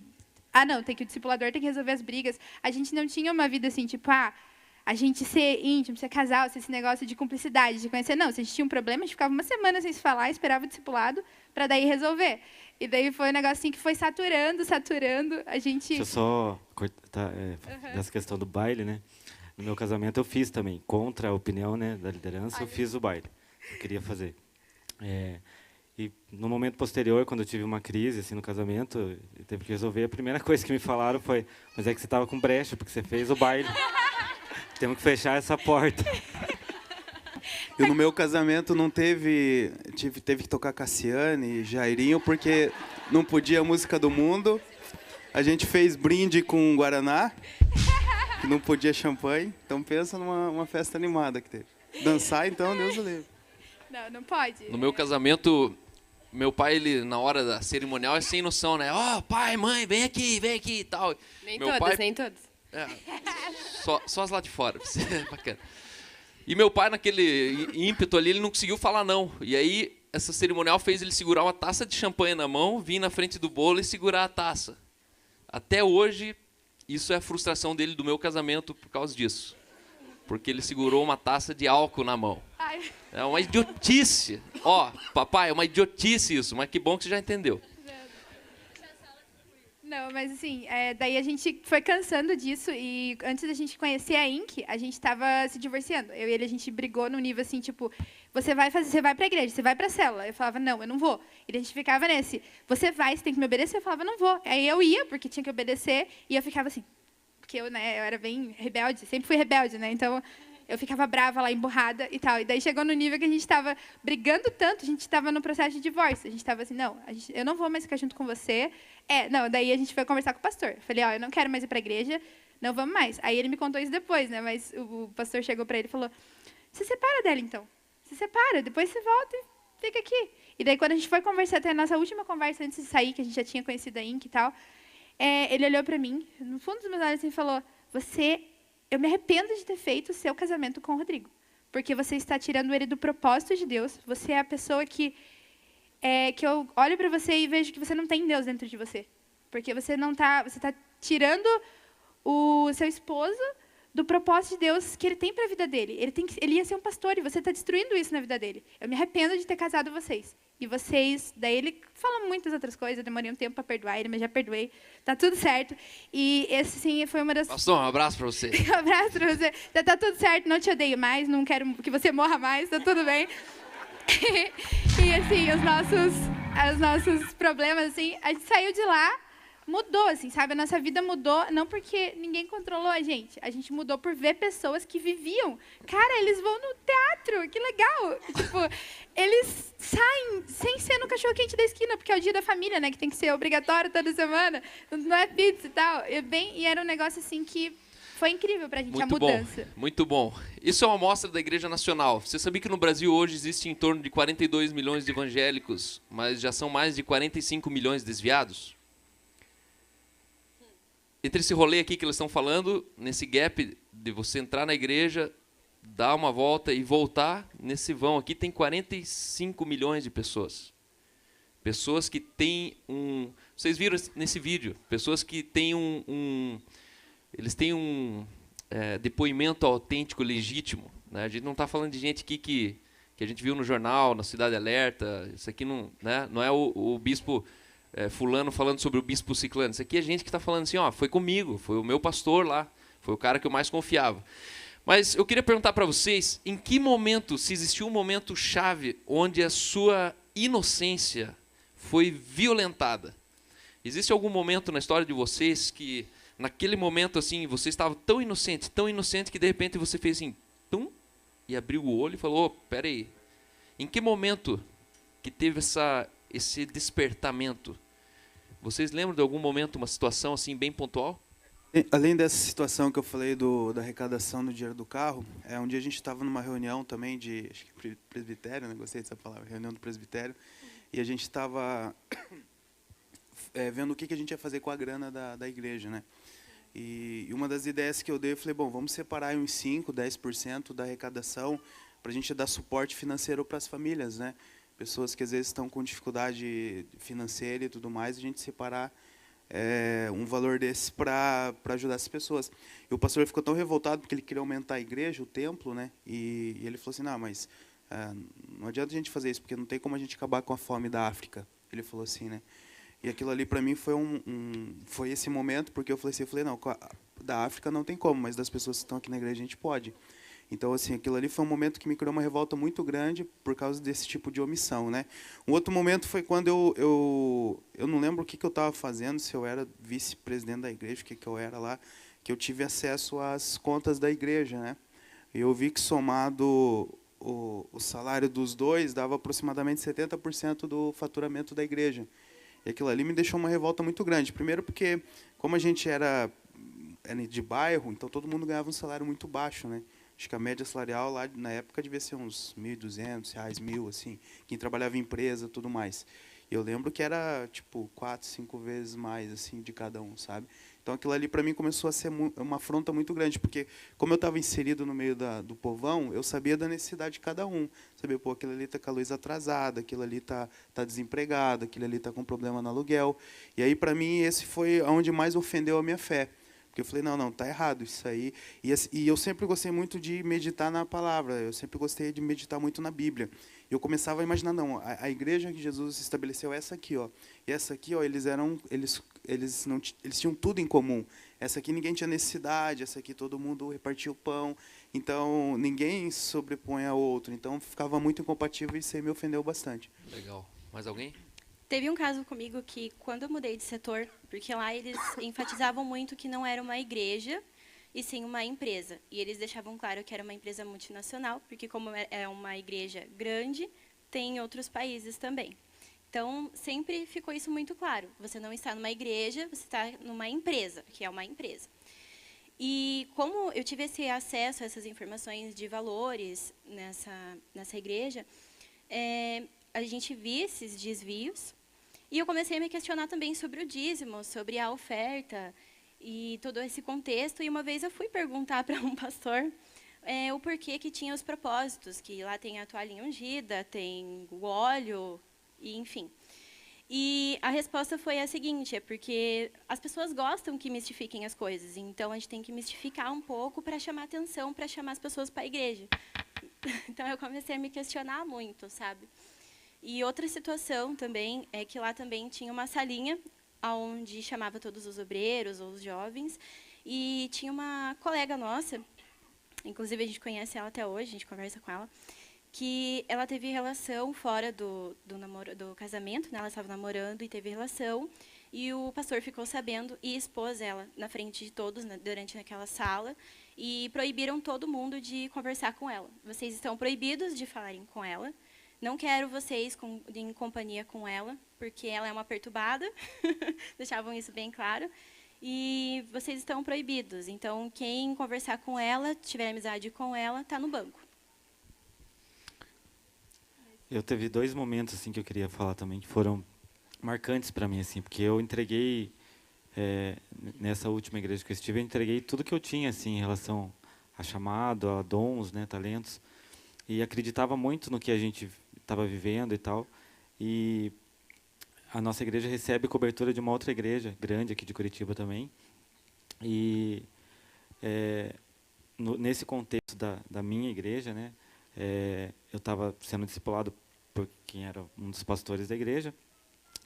não, o discipulador tem que resolver as brigas. A gente não tinha uma vida assim, tipo, a gente ser íntimo, ser casal, ser esse negócio de cumplicidade, de conhecer. Não, se a gente tinha um problema, a gente ficava uma semana sem se falar, esperava o discipulado para daí resolver. E daí foi um negócio assim que foi saturando, a gente... Deixa eu só cortar dessa questão do baile, né? No meu casamento eu fiz também, contra a opinião, né, da liderança, eu fiz o baile. Eu queria fazer. E no momento posterior, quando eu tive uma crise assim no casamento, eu teve que resolver. A primeira coisa que me falaram foi: mas é que você estava com brecha, porque você fez o baile. Temos que fechar essa porta. E no meu casamento não teve que tocar Cassiane e Jairinho, porque não podia a música do mundo. A gente fez brinde com Guaraná, que não podia champanhe. Então pensa numa festa animada que teve. Dançar, então, Deus o livre. Não pode. No meu casamento, meu pai, ele, na hora da cerimonial, é sem noção, né? Ó, pai, mãe, vem aqui e tal. Nem meu todos, pai, nem todos. só as lá de fora. Bacana. E meu pai, naquele ímpeto ali, ele não conseguiu falar não. E aí, essa cerimonial fez ele segurar uma taça de champanhe na mão, vir na frente do bolo e segurar a taça. Até hoje, isso é a frustração dele do meu casamento por causa disso. Porque ele segurou uma taça de álcool na mão. Ai. É uma idiotice. Ó, papai, é uma idiotice isso, mas que bom que você já entendeu. Não, mas assim, daí a gente foi cansando disso e antes da gente conhecer a Inc, a gente estava se divorciando. Eu e ele, a gente brigou no nível assim, tipo, você vai pra igreja, você vai pra célula. Eu falava, não, eu não vou. E a gente ficava nesse, você tem que me obedecer. Eu falava, não vou. Aí eu ia, porque tinha que obedecer, e eu ficava assim, porque eu era bem rebelde, sempre fui rebelde, né? Então, eu ficava brava lá, emburrada e tal. E daí chegou no nível que a gente estava brigando tanto, a gente estava no processo de divórcio. A gente estava assim, não, eu não vou mais ficar junto com você. Não, daí a gente foi conversar com o pastor. Eu falei, ó, eu não quero mais ir para a igreja, não vamos mais. Aí ele me contou isso depois, né? Mas o pastor chegou para ele e falou, se separa dela, então. Se separa, depois você volta e fica aqui. E daí, quando a gente foi conversar, até a nossa última conversa antes de sair, que a gente já tinha conhecido a Inc e tal, ele olhou para mim, no fundo dos meus olhos, assim, e falou, eu me arrependo de ter feito o seu casamento com o Rodrigo, porque você está tirando ele do propósito de Deus. Você é a pessoa que eu olho para você e vejo que você não tem Deus dentro de você, porque você está tirando o seu esposo do propósito de Deus que ele tem para a vida dele. Ele ia ser um pastor e você está destruindo isso na vida dele. Eu me arrependo de ter casado vocês. E vocês, daí ele fala muitas outras coisas, eu demorei um tempo para perdoar ele, mas já perdoei, tá tudo certo. E esse sim foi uma das... Pastor, um abraço para você. Um abraço para você. Tá tudo certo, não te odeio mais, não quero que você morra mais, tá tudo bem. E assim, os nossos problemas, assim, a gente saiu de lá, mudou, assim, sabe? A nossa vida mudou, não porque ninguém controlou a gente mudou por ver pessoas que viviam. Cara, eles vão no teatro, que legal! Tipo, eles saem sem ser no cachorro-quente da esquina, porque é o dia da família, né? Que tem que ser obrigatório toda semana, não é pizza e tal. E era um negócio, assim, que foi incrível pra gente, a mudança. Muito bom. Isso é uma amostra da Igreja Nacional. Você sabia que no Brasil hoje existe em torno de 42 milhões de evangélicos, mas já são mais de 45 milhões desviados? Entre esse rolê aqui que eles estão falando, nesse gap de você entrar na igreja, dar uma volta e voltar, nesse vão aqui tem 45 milhões de pessoas. Pessoas que têm Vocês viram nesse vídeo? Pessoas que têm eles têm depoimento autêntico, legítimo. Né? A gente não está falando de gente aqui que a gente viu no jornal, na Cidade Alerta. Isso aqui não, né? Não é o bispo... fulano falando sobre o bispo ciclano. Isso aqui é gente que está falando assim, ó, foi comigo, foi o meu pastor lá, foi o cara que eu mais confiava. Mas eu queria perguntar para vocês, em que momento, se existiu um momento chave onde a sua inocência foi violentada? Existe algum momento na história de vocês que, naquele momento, assim, você estava tão inocente, que de repente você fez assim, tum, e abriu o olho e falou, oh, peraí, em que momento que teve esse despertamento? Vocês lembram de algum momento, uma situação assim bem pontual? Além dessa situação que eu falei da arrecadação do dinheiro do carro, um dia a gente estava numa reunião também acho que presbitério, né? Gostei dessa palavra, reunião do presbitério, e a gente estava vendo o que a gente ia fazer com a grana da igreja, né? E uma das ideias que eu dei, eu falei, bom, vamos separar uns 5%, 10% da arrecadação para a gente dar suporte financeiro para as famílias, né? Pessoas que às vezes estão com dificuldade financeira e tudo mais, a gente separar um valor desse para ajudar essas pessoas. E o pastor ficou tão revoltado porque ele queria aumentar a igreja, o templo, né? E ele falou assim, não, mas não adianta a gente fazer isso, porque não tem como a gente acabar com a fome da África. Ele falou assim, né? E aquilo ali para mim foi esse momento, porque eu falei não, da África não tem como, mas das pessoas que estão aqui na igreja a gente pode. Então, assim, aquilo ali foi um momento que me criou uma revolta muito grande por causa desse tipo de omissão, né? Um outro momento foi quando eu não lembro o que eu estava fazendo, se eu era vice-presidente da igreja, o que eu era lá, que eu tive acesso às contas da igreja, né? E eu vi que somado o salário dos dois dava aproximadamente 70% do faturamento da igreja. E aquilo ali me deixou uma revolta muito grande. Primeiro porque, como a gente era de bairro, então todo mundo ganhava um salário muito baixo, né? Acho que a média salarial lá na época devia ser uns R$ 1.200, R$ 1.000, assim. Quem trabalhava em empresa, tudo mais. E eu lembro que era tipo 4, 5 vezes mais assim de cada um, sabe? Então aquilo ali para mim começou a ser uma afronta muito grande, porque como eu estava inserido no meio do povão, eu sabia da necessidade de cada um. Sabia, pô, aquilo ali está com a luz atrasada, aquilo ali está desempregado, aquilo ali está com problema no aluguel. E aí para mim esse foi onde mais ofendeu a minha fé. Porque eu falei, não, tá errado isso aí. E eu sempre gostei muito de meditar na palavra, eu sempre gostei de meditar muito na Bíblia. E eu começava a imaginar, não, a igreja que Jesus estabeleceu é essa aqui, ó. E essa aqui, ó, eles tinham tudo em comum. Essa aqui ninguém tinha necessidade, essa aqui todo mundo repartia o pão. Então, ninguém sobrepõe ao outro. Então, ficava muito incompatível e isso aí me ofendeu bastante. Legal. Mais alguém? Teve um caso comigo que, quando eu mudei de setor, porque lá eles enfatizavam muito que não era uma igreja, e sim uma empresa. E eles deixavam claro que era uma empresa multinacional, porque como é uma igreja grande, tem em outros países também. Então, sempre ficou isso muito claro. Você não está numa igreja, você está numa empresa, que é uma empresa. E como eu tive esse acesso a essas informações de valores nessa igreja, a gente via esses desvios. E eu comecei a me questionar também sobre o dízimo, sobre a oferta e todo esse contexto. E uma vez eu fui perguntar para um pastor o porquê que tinha os propósitos, que lá tem a toalhinha ungida, tem o óleo, e enfim. E a resposta foi a seguinte, é porque as pessoas gostam que mistifiquem as coisas, então a gente tem que mistificar um pouco para chamar atenção, para chamar as pessoas para a igreja. Então eu comecei a me questionar muito, sabe? E outra situação também é que lá também tinha uma salinha onde chamava todos os obreiros ou os jovens, e tinha uma colega nossa, inclusive a gente conhece ela até hoje, a gente conversa com ela, que ela teve relação fora do casamento, né? Ela estava namorando e teve relação, e o pastor ficou sabendo e expôs ela na frente de todos, durante aquela sala, e proibiram todo mundo de conversar com ela. Vocês estão proibidos de falarem com ela, não quero vocês em companhia com ela, porque ela é uma perturbada, deixavam isso bem claro, e vocês estão proibidos. Então, quem conversar com ela, tiver amizade com ela, está no banco. Eu teve 2 momentos assim que eu queria falar também, que foram marcantes para mim, assim, porque eu entreguei, nessa última igreja que eu estive, eu entreguei tudo que eu tinha assim, em relação a chamado, a dons, né, talentos, e acreditava muito no que a gente estava vivendo e tal. E a nossa igreja recebe cobertura de uma outra igreja grande aqui de Curitiba também. E nesse contexto da minha igreja, né, eu estava sendo discipulado por quem era um dos pastores da igreja,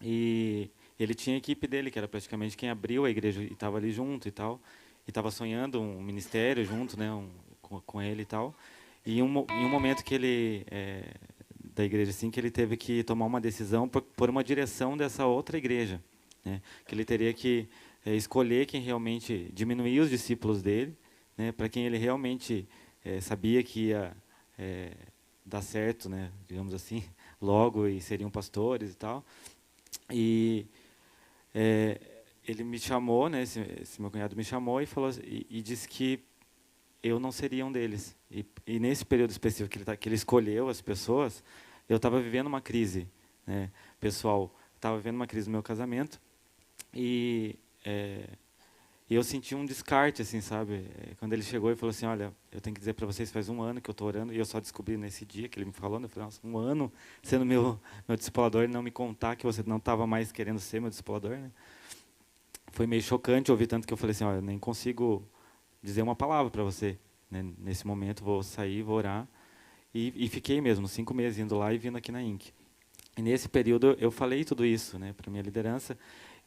e ele tinha a equipe dele, que era praticamente quem abriu a igreja e estava ali junto e tal, e estava sonhando um ministério junto, né, com ele e tal. E em um momento que ele da igreja assim, que ele teve que tomar uma decisão por uma direção dessa outra igreja, né, que ele teria que escolher quem realmente diminuir os discípulos dele, né, para quem ele realmente sabia que ia dar certo, né, digamos assim, logo, e seriam pastores e tal. E ele me chamou, né, esse meu cunhado me chamou e falou e disse que eu não seria um deles. E nesse período específico que ele escolheu as pessoas, eu estava vivendo uma crise, né, pessoal. Estava vivendo uma crise no meu casamento, e eu senti um descarte, assim, sabe? Quando ele chegou e falou assim, olha, eu tenho que dizer para vocês, faz 1 ano que eu estou orando, e eu só descobri nesse dia que ele me falou, né? Eu falei, nossa, 1 ano sendo meu discipulador e não me contar que você não estava mais querendo ser meu discipulador, né? Foi meio chocante ouvir, tanto que eu falei assim, olha, eu nem consigo dizer uma palavra para você, né? Nesse momento, vou sair, vou orar. E fiquei mesmo 5 meses indo lá e vindo aqui na INC. E nesse período eu falei tudo isso, né, para minha liderança,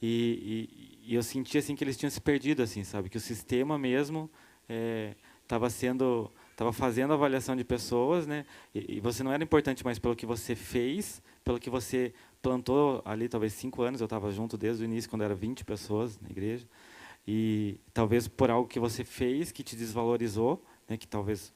e eu senti assim que eles tinham se perdido, assim, sabe, que o sistema mesmo estava sendo estava fazendo avaliação de pessoas, né? E você não era importante mais pelo que você fez, pelo que você plantou ali, talvez 5 anos, eu estava junto desde o início, quando era 20 pessoas na igreja, e talvez por algo que você fez que te desvalorizou, né? Que talvez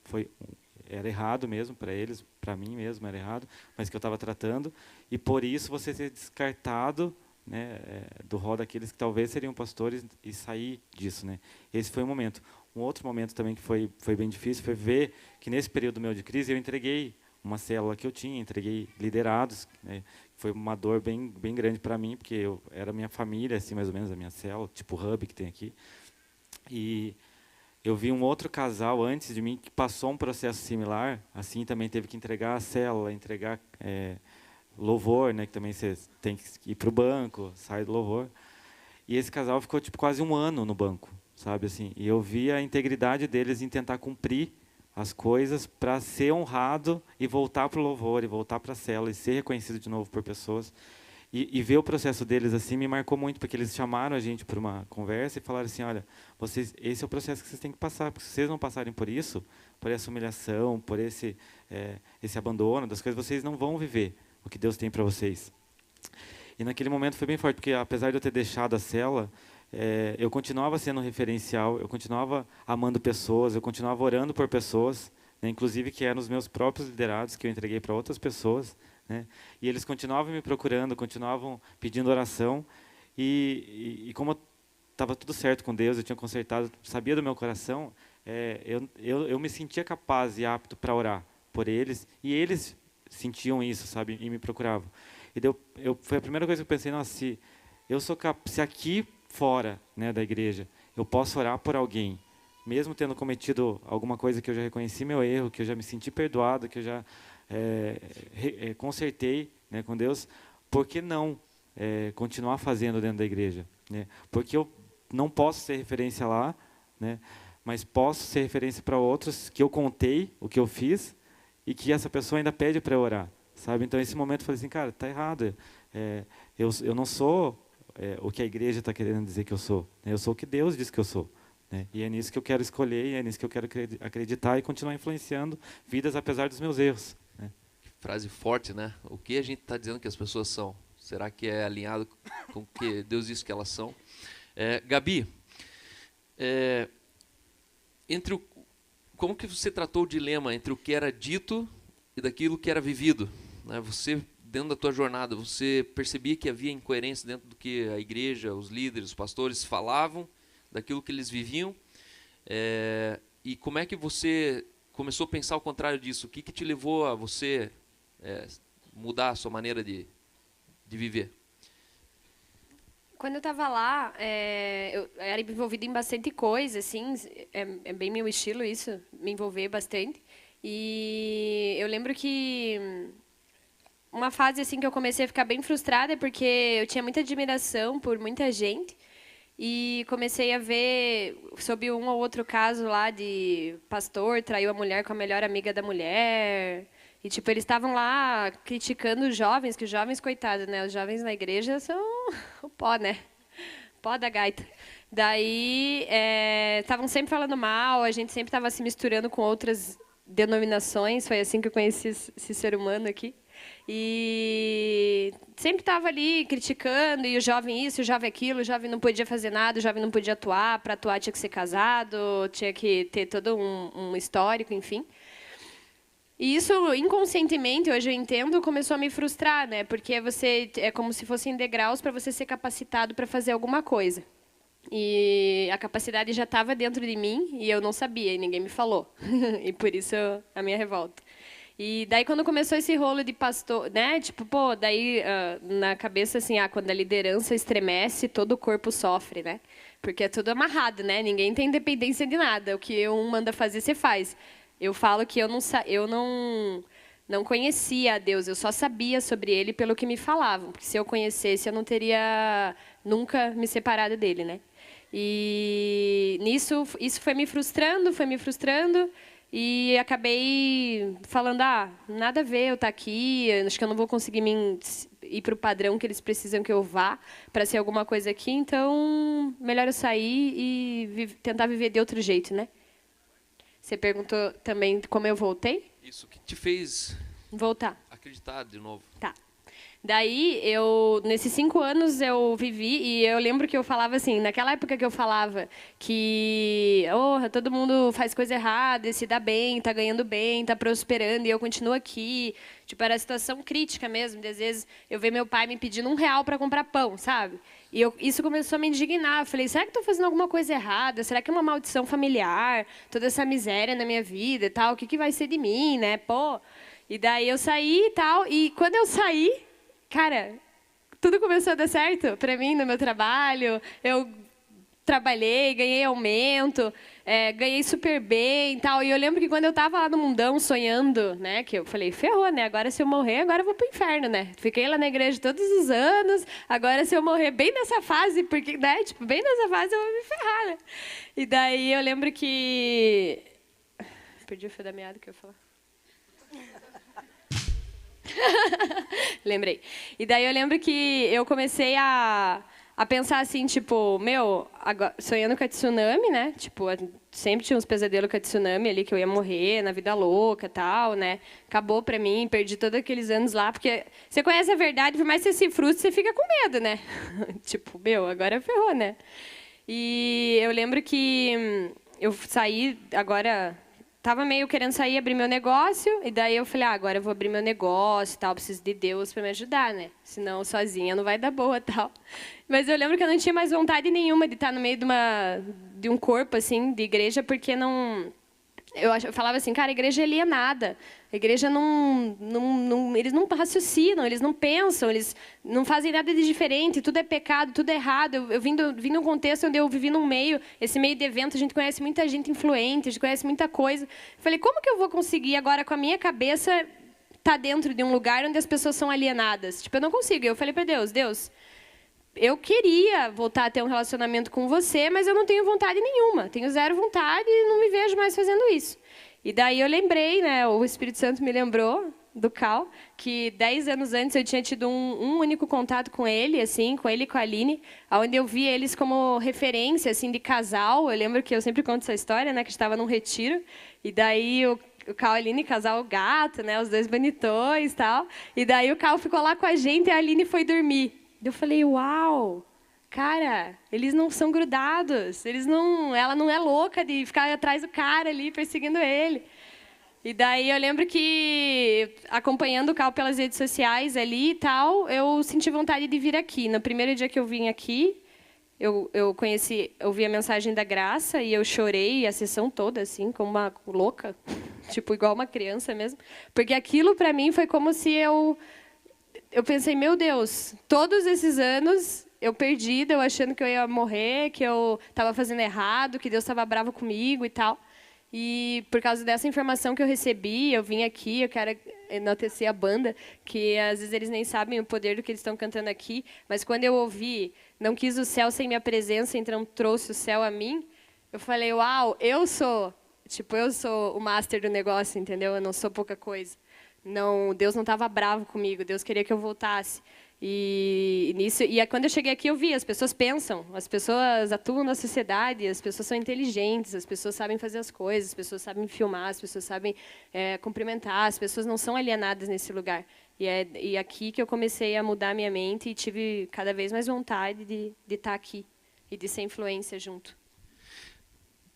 era errado mesmo para eles, para mim mesmo era errado, mas que eu estava tratando, e por isso você ser descartado, né, do rol daqueles que talvez seriam pastores e sair disso, né? Esse foi um momento. Um outro momento também que foi bem difícil foi ver que nesse período meu de crise eu entreguei uma célula que eu tinha, entreguei liderados, né? Foi uma dor bem grande para mim, porque era minha família, assim, mais ou menos, a minha célula, tipo o hub que tem aqui. E eu vi um outro casal antes de mim que passou um processo similar, assim, também teve que entregar a célula, entregar louvor, né, que também você tem que ir para o banco, sai do louvor. E esse casal ficou tipo quase 1 ano no banco, sabe assim. E eu vi a integridade deles em tentar cumprir as coisas para ser honrado e voltar para o louvor, e voltar para a célula, e ser reconhecido de novo por pessoas. E ver o processo deles assim me marcou muito, porque eles chamaram a gente para uma conversa e falaram assim, olha, esse é o processo que vocês têm que passar, porque se vocês não passarem por isso, por essa humilhação, por esse abandono das coisas, vocês não vão viver o que Deus tem para vocês. E naquele momento foi bem forte, porque apesar de eu ter deixado a célula, eu continuava sendo um referencial, eu continuava amando pessoas, eu continuava orando por pessoas, né, inclusive que eram os meus próprios liderados, que eu entreguei para outras pessoas, né, e eles continuavam me procurando, continuavam pedindo oração, e como estava tudo certo com Deus, eu tinha consertado, sabia do meu coração, eu me sentia capaz e apto para orar por eles, e eles sentiam isso, sabe, e me procuravam. E foi a primeira coisa que eu pensei, nossa, se aqui fora, né, da igreja, eu posso orar por alguém, mesmo tendo cometido alguma coisa que eu já reconheci meu erro, que eu já me senti perdoado, que eu já consertei, né, com Deus, por que não continuar fazendo dentro da igreja? Né? Porque eu não posso ser referência lá, né, mas posso ser referência para outros que eu contei o que eu fiz e que essa pessoa ainda pede para eu orar. Sabe? Então, nesse momento, eu falei assim, cara, está errado. Eu não sou o que a igreja está querendo dizer que eu sou. Né? Eu sou o que Deus diz que eu sou. Né? E é nisso que eu quero escolher, e é nisso que eu quero acreditar e continuar influenciando vidas apesar dos meus erros. Né? Frase forte, né? O que a gente está dizendo que as pessoas são? Será que é alinhado com o que Deus diz que elas são? Gabi, como que você tratou o dilema entre o que era dito e daquilo que era vivido? Né? Você, dentro da tua jornada, você percebia que havia incoerência dentro do que a igreja, os líderes, os pastores falavam, daquilo que eles viviam? E como é que você começou a pensar o contrário disso? O que te levou a você mudar a sua maneira de viver? Quando eu estava lá, eu era envolvida em bastante coisa, assim, é bem meu estilo isso, me envolver bastante. E eu lembro que uma fase assim que eu comecei a ficar bem frustrada porque eu tinha muita admiração por muita gente e comecei a ver sobre um ou outro caso lá de pastor traiu a mulher com a melhor amiga da mulher. E, tipo, eles estavam lá criticando os jovens, que os jovens, coitados, né? Os jovens na igreja são o pó, né? Pó da gaita. Daí, estavam sempre falando mal, a gente sempre estava se misturando com outras denominações, foi assim que eu conheci esse ser humano aqui. E sempre estava ali criticando, e o jovem isso, o jovem aquilo, o jovem não podia fazer nada, o jovem não podia atuar, para atuar tinha que ser casado, tinha que ter todo um histórico, enfim. E isso, inconscientemente, hoje eu entendo, começou a me frustrar, né? Porque é como se fossem degraus para você ser capacitado para fazer alguma coisa. E a capacidade já estava dentro de mim e eu não sabia, e ninguém me falou. E por isso a minha revolta. E daí, quando começou esse rolo de pastor, né? Tipo, daí na cabeça, assim, quando a liderança estremece, todo o corpo sofre, né? Porque é tudo amarrado, né? Ninguém tem independência de nada. O que um manda fazer, você faz. Eu falo que eu não conhecia a Deus, eu só sabia sobre Ele pelo que me falavam. Porque se eu conhecesse, eu não teria nunca me separado dele, né? E isso foi me frustrando, e acabei falando, nada a ver eu estar aqui, acho que eu não vou conseguir ir para o padrão que eles precisam que eu vá para ser alguma coisa aqui, então melhor eu sair e tentar viver de outro jeito, né? Você perguntou também como eu voltei? Isso que te fez Voltar. acreditar de novo. Tá. Daí, nesses 5 anos eu vivi, e eu lembro que eu falava assim, naquela época que eu falava que todo mundo faz coisa errada, e se dá bem, tá ganhando bem, tá prosperando, e eu continuo aqui. Tipo, era a situação crítica mesmo, de às vezes eu ver meu pai me pedindo R$1 para comprar pão, sabe? E isso começou a me indignar. Eu falei, será que estou fazendo alguma coisa errada? Será que é uma maldição familiar? Toda essa miséria na minha vida e tal, o que vai ser de mim, né? Pô. E daí eu saí e tal, e quando eu saí, cara, tudo começou a dar certo para mim no meu trabalho. Eu trabalhei, ganhei aumento, ganhei super bem e tal. E eu lembro que quando eu estava lá no mundão sonhando, né, que eu falei, ferrou, né? Agora se eu morrer, agora eu vou pro inferno, né? Fiquei lá na igreja todos os anos, agora se eu morrer bem nessa fase, porque, né, tipo, bem nessa fase eu vou me ferrar, né? E daí eu lembro que... Perdi o fio da meada que eu ia falar. Lembrei. E daí eu lembro que eu comecei a pensar assim, tipo, agora, sonhando com a tsunami, né? Tipo, sempre tinha uns pesadelos com a tsunami ali, que eu ia morrer na vida louca e tal, né? Acabou pra mim, perdi todos aqueles anos lá, porque você conhece a verdade, por mais que você se frustre, você fica com medo, né? Tipo, agora ferrou, né? E eu lembro que eu saí agora... Tava meio querendo sair, abrir meu negócio, e daí eu falei, agora eu vou abrir meu negócio e tal, preciso de Deus para me ajudar, né? Senão, sozinha não vai dar boa e tal. Mas eu lembro que eu não tinha mais vontade nenhuma de estar no meio de um corpo, assim, de igreja, porque não... Eu falava assim, cara, a igreja é alienada. A igreja eles não raciocinam, eles não pensam, eles não fazem nada de diferente, tudo é pecado, tudo é errado. Eu vim de um contexto onde eu vivi num meio, esse meio de evento, a gente conhece muita gente influente, a gente conhece muita coisa. Eu falei, como que eu vou conseguir agora, com a minha cabeça, estar dentro de um lugar onde as pessoas são alienadas? Tipo, eu não consigo. Eu falei para Deus, eu queria voltar a ter um relacionamento com você, mas eu não tenho vontade nenhuma. Tenho zero vontade e não me vejo mais fazendo isso. E daí eu lembrei, né? O Espírito Santo me lembrou do Cal, que 10 anos antes eu tinha tido um único contato com ele, assim, com ele e com a Aline, onde eu vi eles como referência, assim, de casal. Eu lembro que eu sempre conto essa história, né? Que estava num retiro, e daí o Cal e a Aline, casal gato, né? Os dois bonitões e tal. E daí o Cal ficou lá com a gente e a Aline foi dormir. Eu falei, uau, cara, eles não são grudados, ela não é louca de ficar atrás do cara ali, perseguindo ele. E daí eu lembro que, acompanhando o Cal pelas redes sociais ali e tal, eu senti vontade de vir aqui. No primeiro dia que eu vim aqui, eu ouvi a mensagem da Graça e eu chorei a sessão toda, assim, como uma louca, tipo, igual uma criança mesmo. Porque aquilo, para mim, foi como se eu pensei, meu Deus, todos esses anos eu perdida, eu achando que eu ia morrer, que eu estava fazendo errado, que Deus estava bravo comigo e tal. E por causa dessa informação que eu recebi, eu vim aqui, eu quero enaltecer a banda, que às vezes eles nem sabem o poder do que eles estão cantando aqui, mas quando eu ouvi, não quis o céu sem minha presença, então trouxe o céu a mim, eu falei, uau, eu sou o master do negócio, entendeu? Eu não sou pouca coisa. Não, Deus não estava bravo comigo, Deus queria que eu voltasse. E quando eu cheguei aqui, eu vi, as pessoas pensam, as pessoas atuam na sociedade, as pessoas são inteligentes, as pessoas sabem fazer as coisas, as pessoas sabem filmar, as pessoas sabem cumprimentar, as pessoas não são alienadas nesse lugar. E aqui que eu comecei a mudar minha mente e tive cada vez mais vontade de estar aqui e de ser influência junto.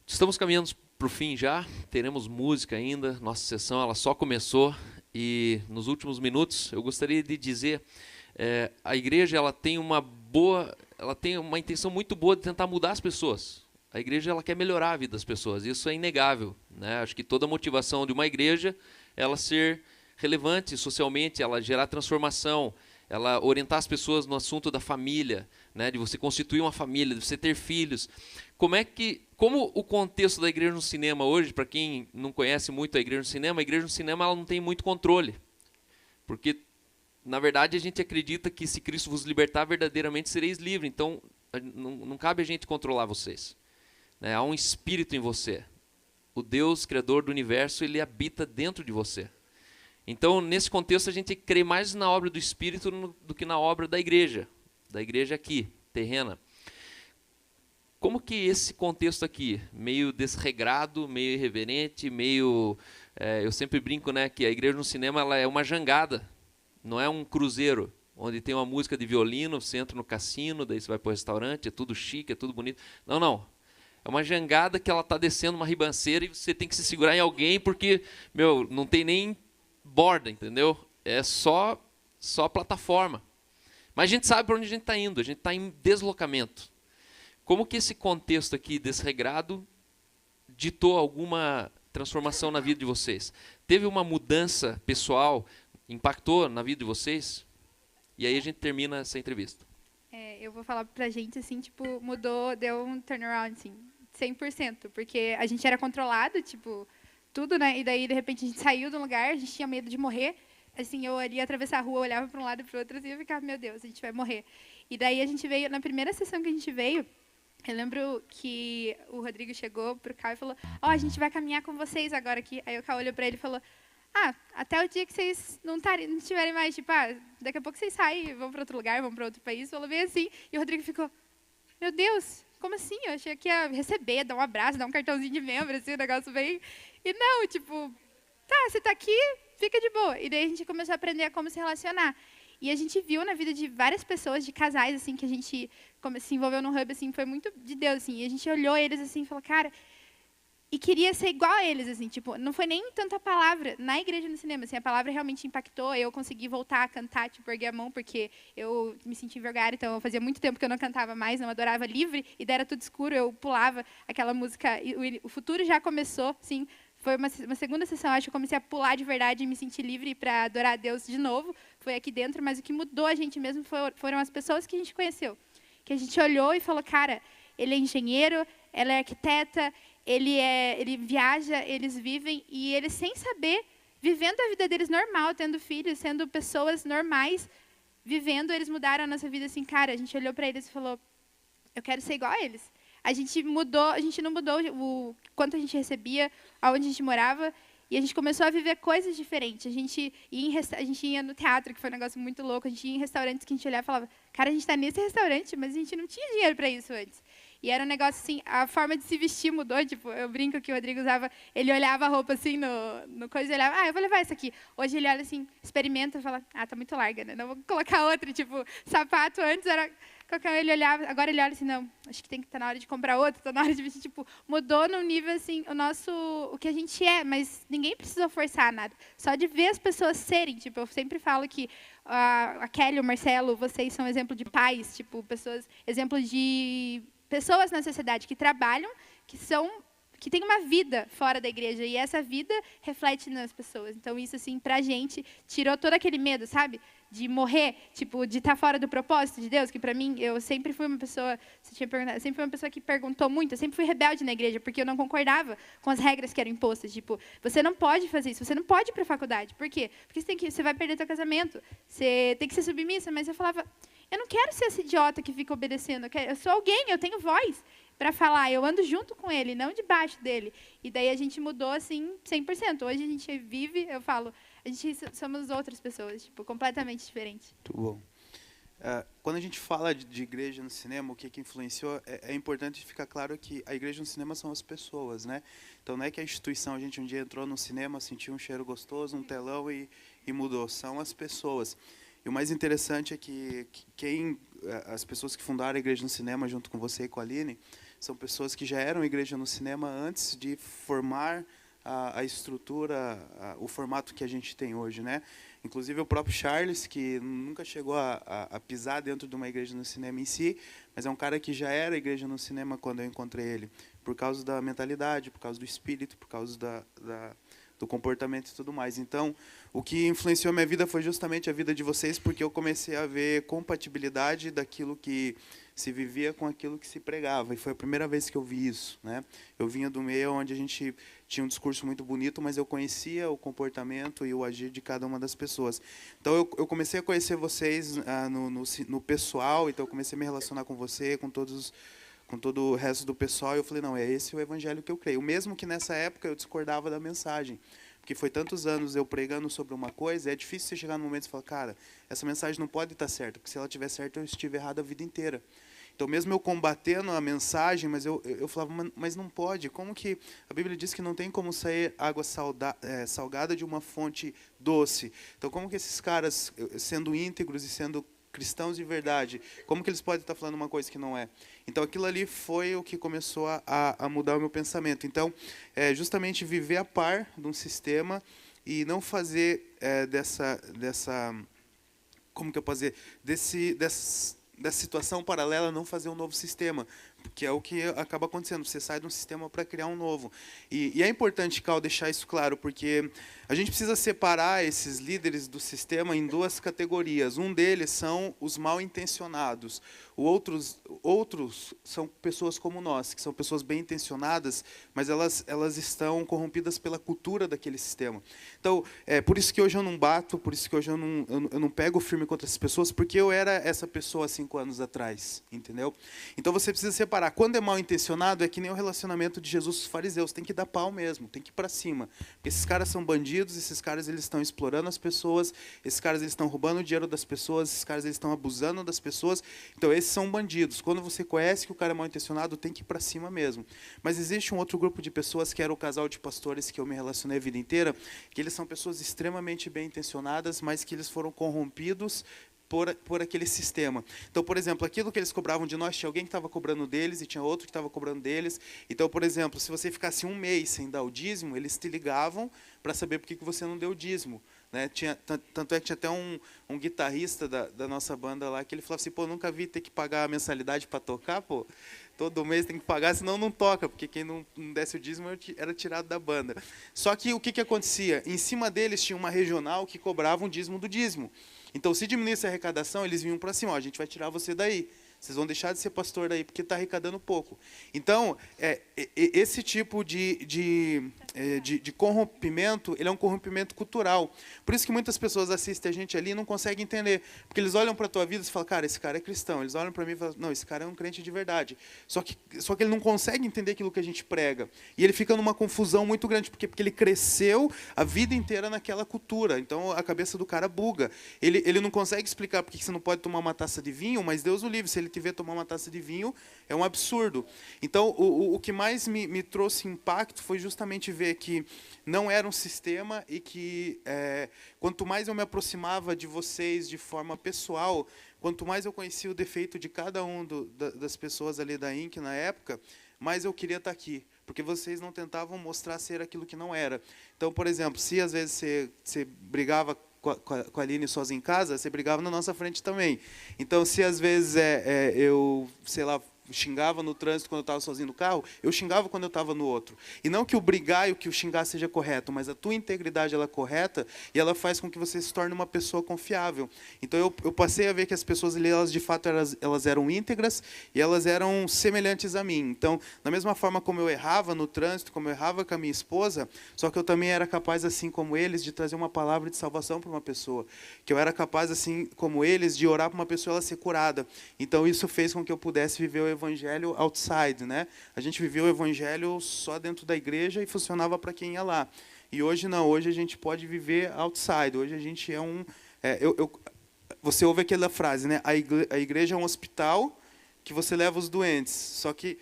Estamos caminhando para o fim já, teremos música ainda, nossa sessão ela só começou. E nos últimos minutos eu gostaria de dizer, a igreja ela tem uma intenção muito boa de tentar mudar as pessoas. A igreja ela quer melhorar a vida das pessoas, isso é inegável, né? Acho que toda a motivação de uma igreja é ela ser relevante socialmente, ela gerar transformação, ela orientar as pessoas no assunto da família, né? De você constituir uma família, de você ter filhos. Como o contexto da igreja no cinema hoje, para quem não conhece muito a igreja no cinema ela não tem muito controle. Porque, na verdade, a gente acredita que se Cristo vos libertar, verdadeiramente sereis livres. Então, não cabe a gente controlar vocês. Né? Há um espírito em você. O Deus, Criador do universo, ele habita dentro de você. Então, nesse contexto, a gente crê mais na obra do Espírito do que na obra da igreja aqui, terrena. como que esse contexto aqui, meio desregrado, meio irreverente, meio... eu sempre brinco, né, que a igreja no cinema ela é uma jangada, não é um cruzeiro, onde tem uma música de violino, você entra no cassino, daí você vai para o restaurante, é tudo chique, é tudo bonito. Não, não. É uma jangada que ela está descendo uma ribanceira e você tem que se segurar em alguém porque, meu, não tem nem borda, entendeu? É só plataforma. Mas a gente sabe para onde a gente está indo, a gente está em deslocamento. Como que esse contexto aqui desregrado ditou alguma transformação na vida de vocês? Teve uma mudança pessoal, impactou na vida de vocês? E aí a gente termina essa entrevista. Eu vou falar pra gente, assim, tipo, mudou, deu um turnaround, assim, 100%, porque a gente era controlado, tipo, tudo, né? E daí, de repente, a gente saiu de um lugar, a gente tinha medo de morrer. Assim, eu ali ia atravessar a rua, olhava para um lado e para o outro, assim, e eu ficava, meu Deus, a gente vai morrer. E daí a gente veio, na primeira sessão que a gente veio, eu lembro que o Rodrigo chegou pro Caio e falou, a gente vai caminhar com vocês agora aqui. Aí o Caio olhou para ele e falou, até o dia que vocês não estiverem mais, tipo, daqui a pouco vocês saem, vão para outro lugar, vão para outro país. Falou bem assim. E o Rodrigo ficou, meu Deus, como assim? Eu achei que ia receber, dar um abraço, dar um cartãozinho de membro, assim, um negócio bem... E não, tipo, você tá aqui, fica de boa. E daí a gente começou a aprender a como se relacionar. E a gente viu na vida de várias pessoas, de casais, assim, que a gente se envolveu no Hub, assim, foi muito de Deus, assim. E a gente olhou eles, assim, e falou, cara... E queria ser igual a eles, assim, tipo, não foi nem tanta palavra na igreja no cinema, assim, a palavra realmente impactou, eu consegui voltar a cantar, tipo, erguer a mão, porque eu me senti envergonhada, então fazia muito tempo que eu não cantava mais, não adorava livre, e daí era tudo escuro, eu pulava aquela música, e o futuro já começou, sim, foi uma segunda sessão, acho que eu comecei a pular de verdade e me sentir livre para adorar a Deus de novo, foi aqui dentro, mas o que mudou a gente mesmo foram as pessoas que a gente conheceu, que a gente olhou e falou, cara, ele é engenheiro, ela é arquiteta, ele viaja, eles vivem, e eles, sem saber, vivendo a vida deles normal, tendo filhos, sendo pessoas normais, vivendo, eles mudaram a nossa vida assim, cara, a gente olhou para eles e falou, eu quero ser igual a eles. A gente não mudou o quanto a gente recebia, aonde a gente morava, e a gente começou a viver coisas diferentes. A gente ia no teatro, que foi um negócio muito louco, a gente ia em restaurantes que a gente olhava e falava, cara, a gente está nesse restaurante, mas a gente não tinha dinheiro para isso antes. E era um negócio assim, a forma de se vestir mudou, tipo, eu brinco que o Rodrigo usava, ele olhava a roupa assim no coisa e olhava, eu vou levar essa aqui. Hoje ele olha assim, experimenta e fala, tá muito larga, né? Não vou colocar outra, tipo, sapato antes era qualquer ele olhava, agora ele olha assim, não, acho que tá na hora de comprar outra, tá na hora de vestir, tipo, mudou num nível assim, o que a gente é, mas ninguém precisou forçar nada. Só de ver as pessoas serem, tipo, eu sempre falo que a Kelly, o Marcelo, vocês são exemplo de pais, tipo, exemplo de pessoas na sociedade que trabalham, que têm uma vida fora da igreja, e essa vida reflete nas pessoas. Então, isso, assim, pra gente, tirou todo aquele medo, sabe? De morrer, tipo, de estar fora do propósito de Deus, que para mim, eu sempre fui uma pessoa, você tinha perguntado, eu sempre fui uma pessoa que perguntou muito, eu sempre fui rebelde na igreja, porque eu não concordava com as regras que eram impostas, tipo, você não pode fazer isso, você não pode ir para a faculdade, por quê? Porque você vai perder seu casamento, você tem que ser submissa, mas eu falava, eu não quero ser esse idiota que fica obedecendo, eu sou alguém, eu tenho voz para falar, eu ando junto com ele, não debaixo dele, e daí a gente mudou, assim, 100%, hoje a gente vive, eu falo, a gente somos outras pessoas, tipo, completamente diferentes. Muito bom. Quando a gente fala de igreja no cinema, o que influenciou, é importante ficar claro que a igreja no cinema são as pessoas, né? Então, não é que a instituição, a gente um dia entrou no cinema, sentiu um cheiro gostoso, um telão e mudou. São as pessoas. E o mais interessante é que as pessoas que fundaram a igreja no cinema, junto com você e com a Aline, são pessoas que já eram igreja no cinema antes de formar a estrutura, o formato que a gente tem hoje, né? Inclusive o próprio Charles, que nunca chegou a pisar dentro de uma igreja no cinema em si, mas é um cara que já era igreja no cinema quando eu encontrei ele, por causa da mentalidade, por causa do espírito, por causa do comportamento e tudo mais. Então, o que influenciou minha vida foi justamente a vida de vocês, porque eu comecei a ver compatibilidade daquilo que se vivia com aquilo que se pregava, e foi a primeira vez que eu vi isso, né? Eu vinha do meio onde a gente tinha um discurso muito bonito, mas eu conhecia o comportamento e o agir de cada uma das pessoas. Então, eu comecei a conhecer vocês no pessoal, então eu comecei a me relacionar com você, com todo o resto do pessoal, e eu falei, não, é esse o evangelho que eu creio. Mesmo que nessa época eu discordava da mensagem, porque foi tantos anos eu pregando sobre uma coisa, é difícil você chegar no momento e falar, cara, essa mensagem não pode estar certa, porque se ela estiver certa, eu estive errado a vida inteira. Então, mesmo eu combatendo a mensagem, mas eu falava, mas não pode. Como que a Bíblia diz que não tem como sair água salgada de uma fonte doce? Então, como que esses caras, sendo íntegros e sendo cristãos de verdade, como que eles podem estar falando uma coisa que não é? Então, aquilo ali foi o que começou a mudar o meu pensamento. Então, justamente viver a par de um sistema e não fazer como que eu posso dizer, dessa situação paralela, não fazer um novo sistema, que é o que acaba acontecendo. Você sai de um sistema para criar um novo. E é importante, Cal, deixar isso claro, porque a gente precisa separar esses líderes do sistema em duas categorias. Um deles são os mal intencionados. Outros são pessoas como nós, que são pessoas bem intencionadas, mas elas estão corrompidas pela cultura daquele sistema. Então, por isso que hoje eu não bato, por isso que hoje eu não pego firme contra essas pessoas, porque eu era essa pessoa há 5 anos atrás, entendeu? Então, você precisa separar. Quando é mal intencionado, é que nem o relacionamento de Jesus com os fariseus, tem que dar pau mesmo, tem que ir para cima. Porque esses caras são bandidos, esses caras eles estão explorando as pessoas, esses caras eles estão roubando o dinheiro das pessoas, esses caras eles estão abusando das pessoas. Então, esses são bandidos. Quando você conhece que o cara é mal intencionado, tem que ir para cima mesmo. Mas existe um outro grupo de pessoas, que era o casal de pastores que eu me relacionei a vida inteira, que eles são pessoas extremamente bem intencionadas, mas que eles foram corrompidos por aquele sistema. Então, por exemplo, aquilo que eles cobravam de nós, tinha alguém que estava cobrando deles e tinha outro que estava cobrando deles. Então, por exemplo, se você ficasse 1 mês sem dar o dízimo, eles te ligavam para saber por que você não deu o dízimo. Né? Tanto é que tinha até um guitarrista da nossa banda lá, que ele falava assim, pô, nunca vi ter que pagar a mensalidade para tocar, pô. Todo mês tem que pagar, senão não toca, porque quem não desse o dízimo era tirado da banda. Só que o que acontecia? Em cima deles tinha uma regional que cobrava um dízimo do dízimo. Então, se diminuísse a arrecadação, eles vinham para cima, ó, a gente vai tirar você daí. Vocês vão deixar de ser pastor daí, porque está arrecadando pouco. Então, esse tipo de corrompimento, ele é um corrompimento cultural. Por isso que muitas pessoas assistem a gente ali e não conseguem entender. Porque eles olham para a tua vida e falam, cara, esse cara é cristão. Eles olham para mim e falam, não, esse cara é um crente de verdade. Só que ele não consegue entender aquilo que a gente prega. E ele fica numa confusão muito grande, porque ele cresceu a vida inteira naquela cultura. Então, a cabeça do cara buga. Ele não consegue explicar por que você não pode tomar uma taça de vinho, mas Deus o livre, se ele te ver tomar uma taça de vinho, é um absurdo. Então, o que mais me trouxe impacto foi justamente ver que não era um sistema e que, quanto mais eu me aproximava de vocês de forma pessoal, quanto mais eu conhecia o defeito de cada um das pessoas ali da INC na época, mais eu queria estar aqui. Porque vocês não tentavam mostrar ser aquilo que não era. Então, por exemplo, se às vezes você brigava com a Aline sozinha em casa, você brigava na nossa frente também. Então, se às vezes eu, sei lá, xingava no trânsito quando eu estava sozinho no carro, eu xingava quando eu estava no outro. E não que o brigar e o que o xingar seja correto, mas a tua integridade ela é correta e ela faz com que você se torne uma pessoa confiável. Então, eu passei a ver que as pessoas ali, elas de fato elas eram íntegras e elas eram semelhantes a mim. Então, da mesma forma como eu errava no trânsito, como eu errava com a minha esposa, só que eu também era capaz, assim como eles, de trazer uma palavra de salvação para uma pessoa. Que eu era capaz, assim como eles, de orar para uma pessoa ela ser curada. Então, isso fez com que eu pudesse viver o evangelho outside, né? A gente vivia o evangelho só dentro da igreja e funcionava para quem ia lá. E hoje não, hoje a gente pode viver outside. Hoje a gente é um... você ouve aquela frase, né? A igreja é um hospital que você leva os doentes. Só que,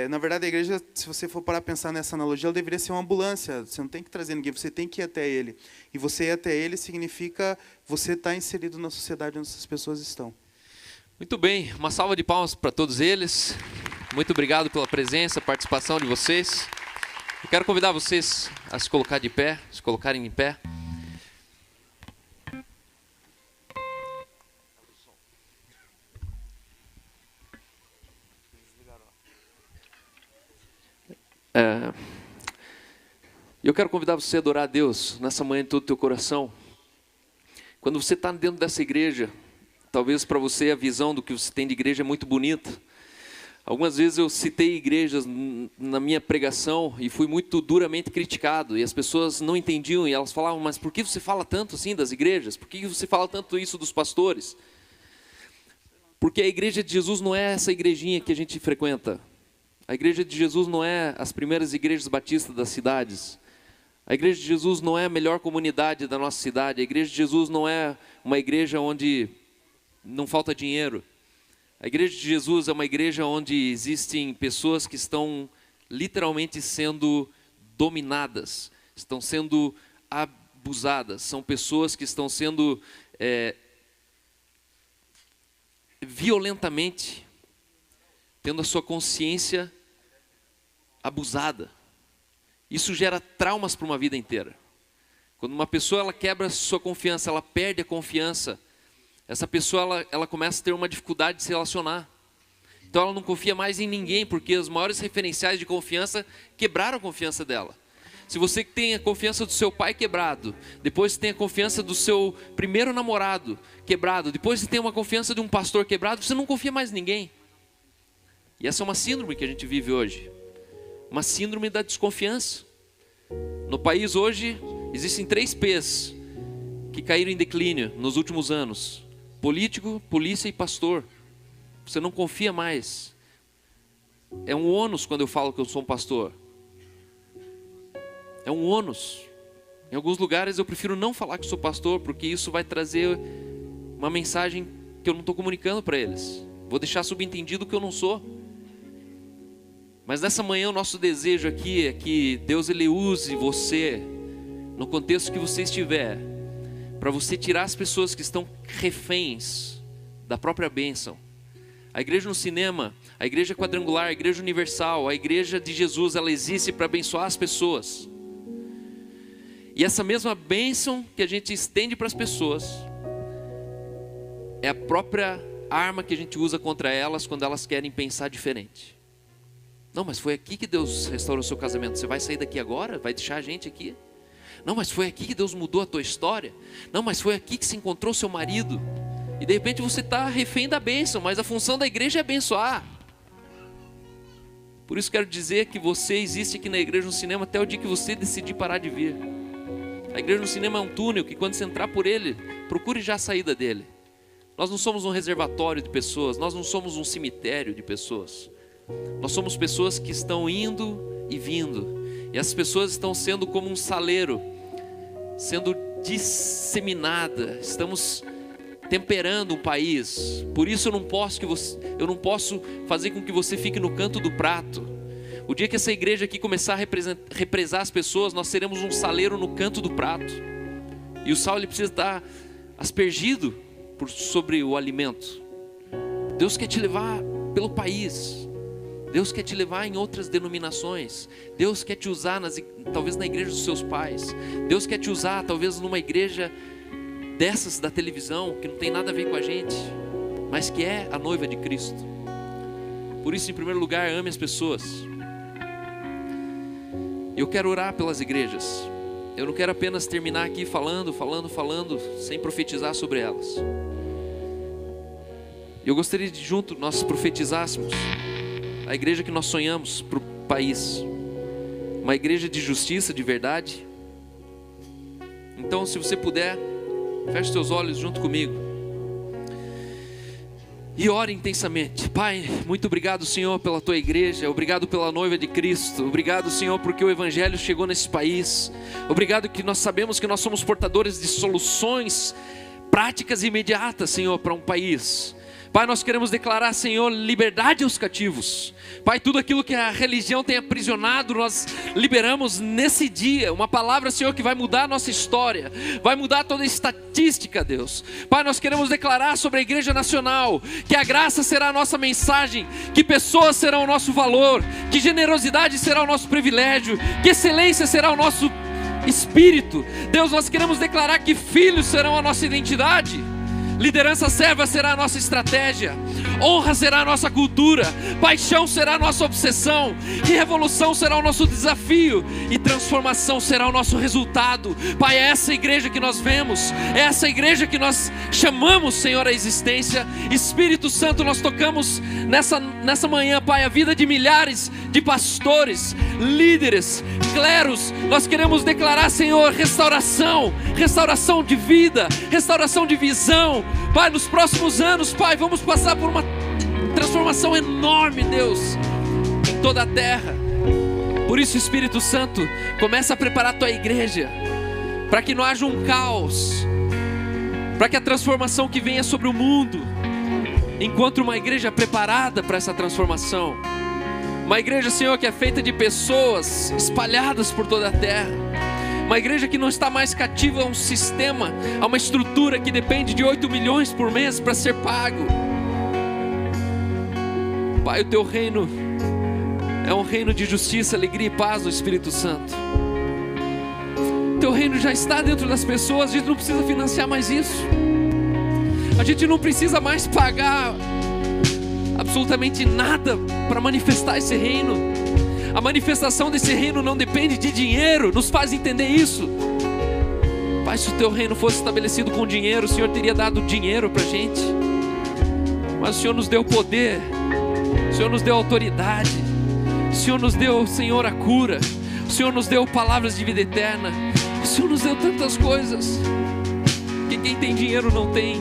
na verdade, a igreja, se você for parar a pensar nessa analogia, ela deveria ser uma ambulância. Você não tem que trazer ninguém, você tem que ir até ele. E você ir até ele significa você estar inserido na sociedade onde essas pessoas estão. Muito bem, uma salva de palmas para todos eles. Muito obrigado pela presença, participação de vocês. Eu quero convidar vocês a se colocar de pé, se colocarem em pé. Eu quero convidar você a adorar a Deus nessa manhã de todo o teu coração. Quando você está dentro dessa igreja, talvez para você a visão do que você tem de igreja é muito bonita. Algumas vezes eu citei igrejas na minha pregação e fui muito duramente criticado. E as pessoas não entendiam e elas falavam, mas por que você fala tanto assim das igrejas? Por que você fala tanto isso dos pastores? Porque a igreja de Jesus não é essa igrejinha que a gente frequenta. A igreja de Jesus não é as primeiras igrejas batistas das cidades. A igreja de Jesus não é a melhor comunidade da nossa cidade. A igreja de Jesus não é uma igreja onde não falta dinheiro. A Igreja de Jesus é uma igreja onde existem pessoas que estão literalmente sendo dominadas, estão sendo abusadas, são pessoas que estão sendo violentamente tendo a sua consciência abusada. Isso gera traumas para uma vida inteira. Quando uma pessoa ela quebra a sua confiança, ela perde a confiança, essa pessoa ela começa a ter uma dificuldade de se relacionar. Então ela não confia mais em ninguém, porque os maiores referenciais de confiança quebraram a confiança dela. Se você tem a confiança do seu pai quebrado, depois você tem a confiança do seu primeiro namorado quebrado, depois você tem uma confiança de um pastor quebrado, você não confia mais em ninguém. E essa é uma síndrome que a gente vive hoje. Uma síndrome da desconfiança. No país hoje existem 3 P's que caíram em declínio nos últimos anos: político, polícia e pastor. Você não confia mais. É um ônus quando eu falo que eu sou um pastor. É um ônus. Em alguns lugares eu prefiro não falar que sou pastor, porque isso vai trazer uma mensagem que eu não estou comunicando para eles. Vou deixar subentendido que eu não sou. Mas nessa manhã o nosso desejo aqui é que Deus ele use você, no contexto que você estiver, para você tirar as pessoas que estão reféns da própria bênção. A igreja no cinema, a igreja quadrangular, a igreja universal, a igreja de Jesus, ela existe para abençoar as pessoas. E essa mesma bênção que a gente estende para as pessoas é a própria arma que a gente usa contra elas quando elas querem pensar diferente. Não, mas foi aqui que Deus restaurou o seu casamento. Você vai sair daqui agora? Vai deixar a gente aqui? Não, mas foi aqui que Deus mudou a tua história? Não, mas foi aqui que se encontrou seu marido? E de repente você está refém da bênção, mas a função da igreja é abençoar. Por isso quero dizer que você existe aqui na igreja no cinema até o dia que você decidir parar de vir. A igreja no cinema é um túnel que quando você entrar por ele, procure já a saída dele. Nós não somos um reservatório de pessoas, nós não somos um cemitério de pessoas. Nós somos pessoas que estão indo e vindo. E essas pessoas estão sendo como um saleiro, sendo disseminada. Estamos temperando um país. Por isso eu não posso fazer com que você fique no canto do prato. O dia que essa igreja aqui começar a represar as pessoas, nós seremos um saleiro no canto do prato. E o sal ele precisa estar aspergido sobre o alimento. Deus quer te levar pelo país. Deus quer te levar em outras denominações. Deus quer te usar talvez na igreja dos seus pais. Deus quer te usar talvez numa igreja dessas da televisão, que não tem nada a ver com a gente, mas que é a noiva de Cristo. Por isso, em primeiro lugar, ame as pessoas. Eu quero orar pelas igrejas. Eu não quero apenas terminar aqui falando, sem profetizar sobre elas. Eu gostaria de junto nós profetizássemos a igreja que nós sonhamos para o país. Uma igreja de justiça, de verdade. Então, se você puder, feche seus olhos junto comigo e ore intensamente. Pai, muito obrigado, Senhor, pela tua igreja. Obrigado pela noiva de Cristo. Obrigado, Senhor, porque o evangelho chegou nesse país. Obrigado que nós sabemos que nós somos portadores de soluções práticas e imediatas, Senhor, para um país. Pai, nós queremos declarar, Senhor, liberdade aos cativos. Pai, tudo aquilo que a religião tem aprisionado, nós liberamos nesse dia. Uma palavra, Senhor, que vai mudar a nossa história. Vai mudar toda a estatística, Deus. Pai, nós queremos declarar sobre a Igreja Nacional que a graça será a nossa mensagem, que pessoas serão o nosso valor, que generosidade será o nosso privilégio, que excelência será o nosso espírito. Deus, nós queremos declarar que filhos serão a nossa identidade. Liderança serva será a nossa estratégia, honra será a nossa cultura, paixão será a nossa obsessão, e revolução será o nosso desafio, e transformação será o nosso resultado. Pai, é essa igreja que nós vemos, é essa igreja que nós chamamos, Senhor, a existência. Espírito Santo, nós tocamos nessa manhã, Pai, a vida de milhares de pastores, líderes, cleros. Nós queremos declarar, Senhor, restauração de vida, restauração de visão. Pai, nos próximos anos, Pai, vamos passar por uma transformação enorme, Deus, em toda a terra. Por isso, Espírito Santo, começa a preparar a tua igreja, para que não haja um caos, para que a transformação que venha sobre o mundo Encontre uma igreja preparada para essa transformação. Uma igreja, Senhor, que é feita de pessoas espalhadas por toda a terra. Uma igreja que não está mais cativa a um sistema, a uma estrutura que depende de 8 milhões por mês para ser pago. Pai, o teu reino é um reino de justiça, alegria e paz do Espírito Santo. O teu reino já está dentro das pessoas, a gente não precisa financiar mais isso. A gente não precisa mais pagar absolutamente nada para manifestar esse reino. A manifestação desse reino não depende de dinheiro, nos faz entender isso. Pai, se o teu reino fosse estabelecido com dinheiro, o Senhor teria dado dinheiro para a gente. Mas o Senhor nos deu poder, o Senhor nos deu autoridade, o Senhor nos deu, Senhor, a cura, o Senhor nos deu palavras de vida eterna, o Senhor nos deu tantas coisas que quem tem dinheiro não tem.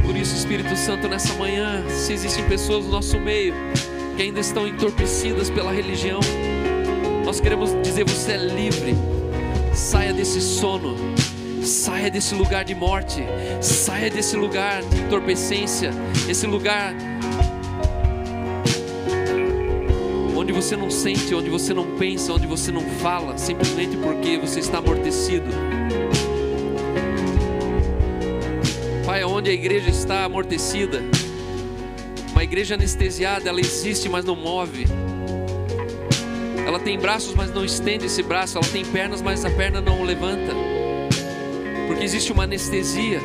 Por isso, Espírito Santo, nessa manhã, se existem pessoas no nosso meio que ainda estão entorpecidas pela religião, nós queremos dizer: você é livre. Saia desse sono, saia desse lugar de morte, saia desse lugar de entorpecência, esse lugar onde você não sente, onde você não pensa, onde você não fala, simplesmente porque você está amortecido. Pai, onde a igreja está amortecida, uma igreja anestesiada, ela existe, mas não move. Ela tem braços, mas não estende esse braço. Ela tem pernas, mas a perna não levanta. Porque existe uma anestesia.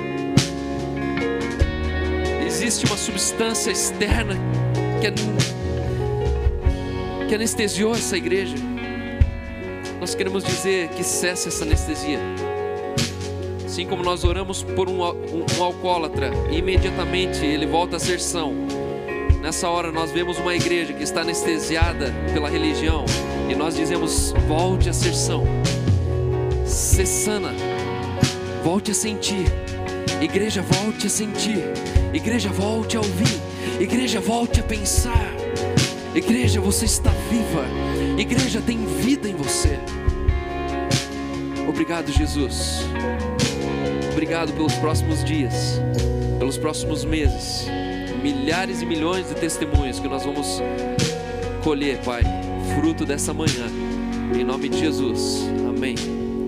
Existe uma substância externa que anestesiou essa igreja. Nós queremos dizer que cesse essa anestesia. Assim como nós oramos por um alcoólatra e imediatamente ele volta a ser são. Nessa hora nós vemos uma igreja que está anestesiada pela religião e nós dizemos: volte a ser são, se sana, volte a sentir. Igreja, volte a sentir. Igreja, volte a ouvir. Igreja, volte a pensar. Igreja, você está viva. Igreja, tem vida em você. Obrigado, Jesus. Obrigado pelos próximos dias, pelos próximos meses. Milhares e milhões de testemunhos que nós vamos colher, Pai, fruto dessa manhã. Em nome de Jesus. Amém.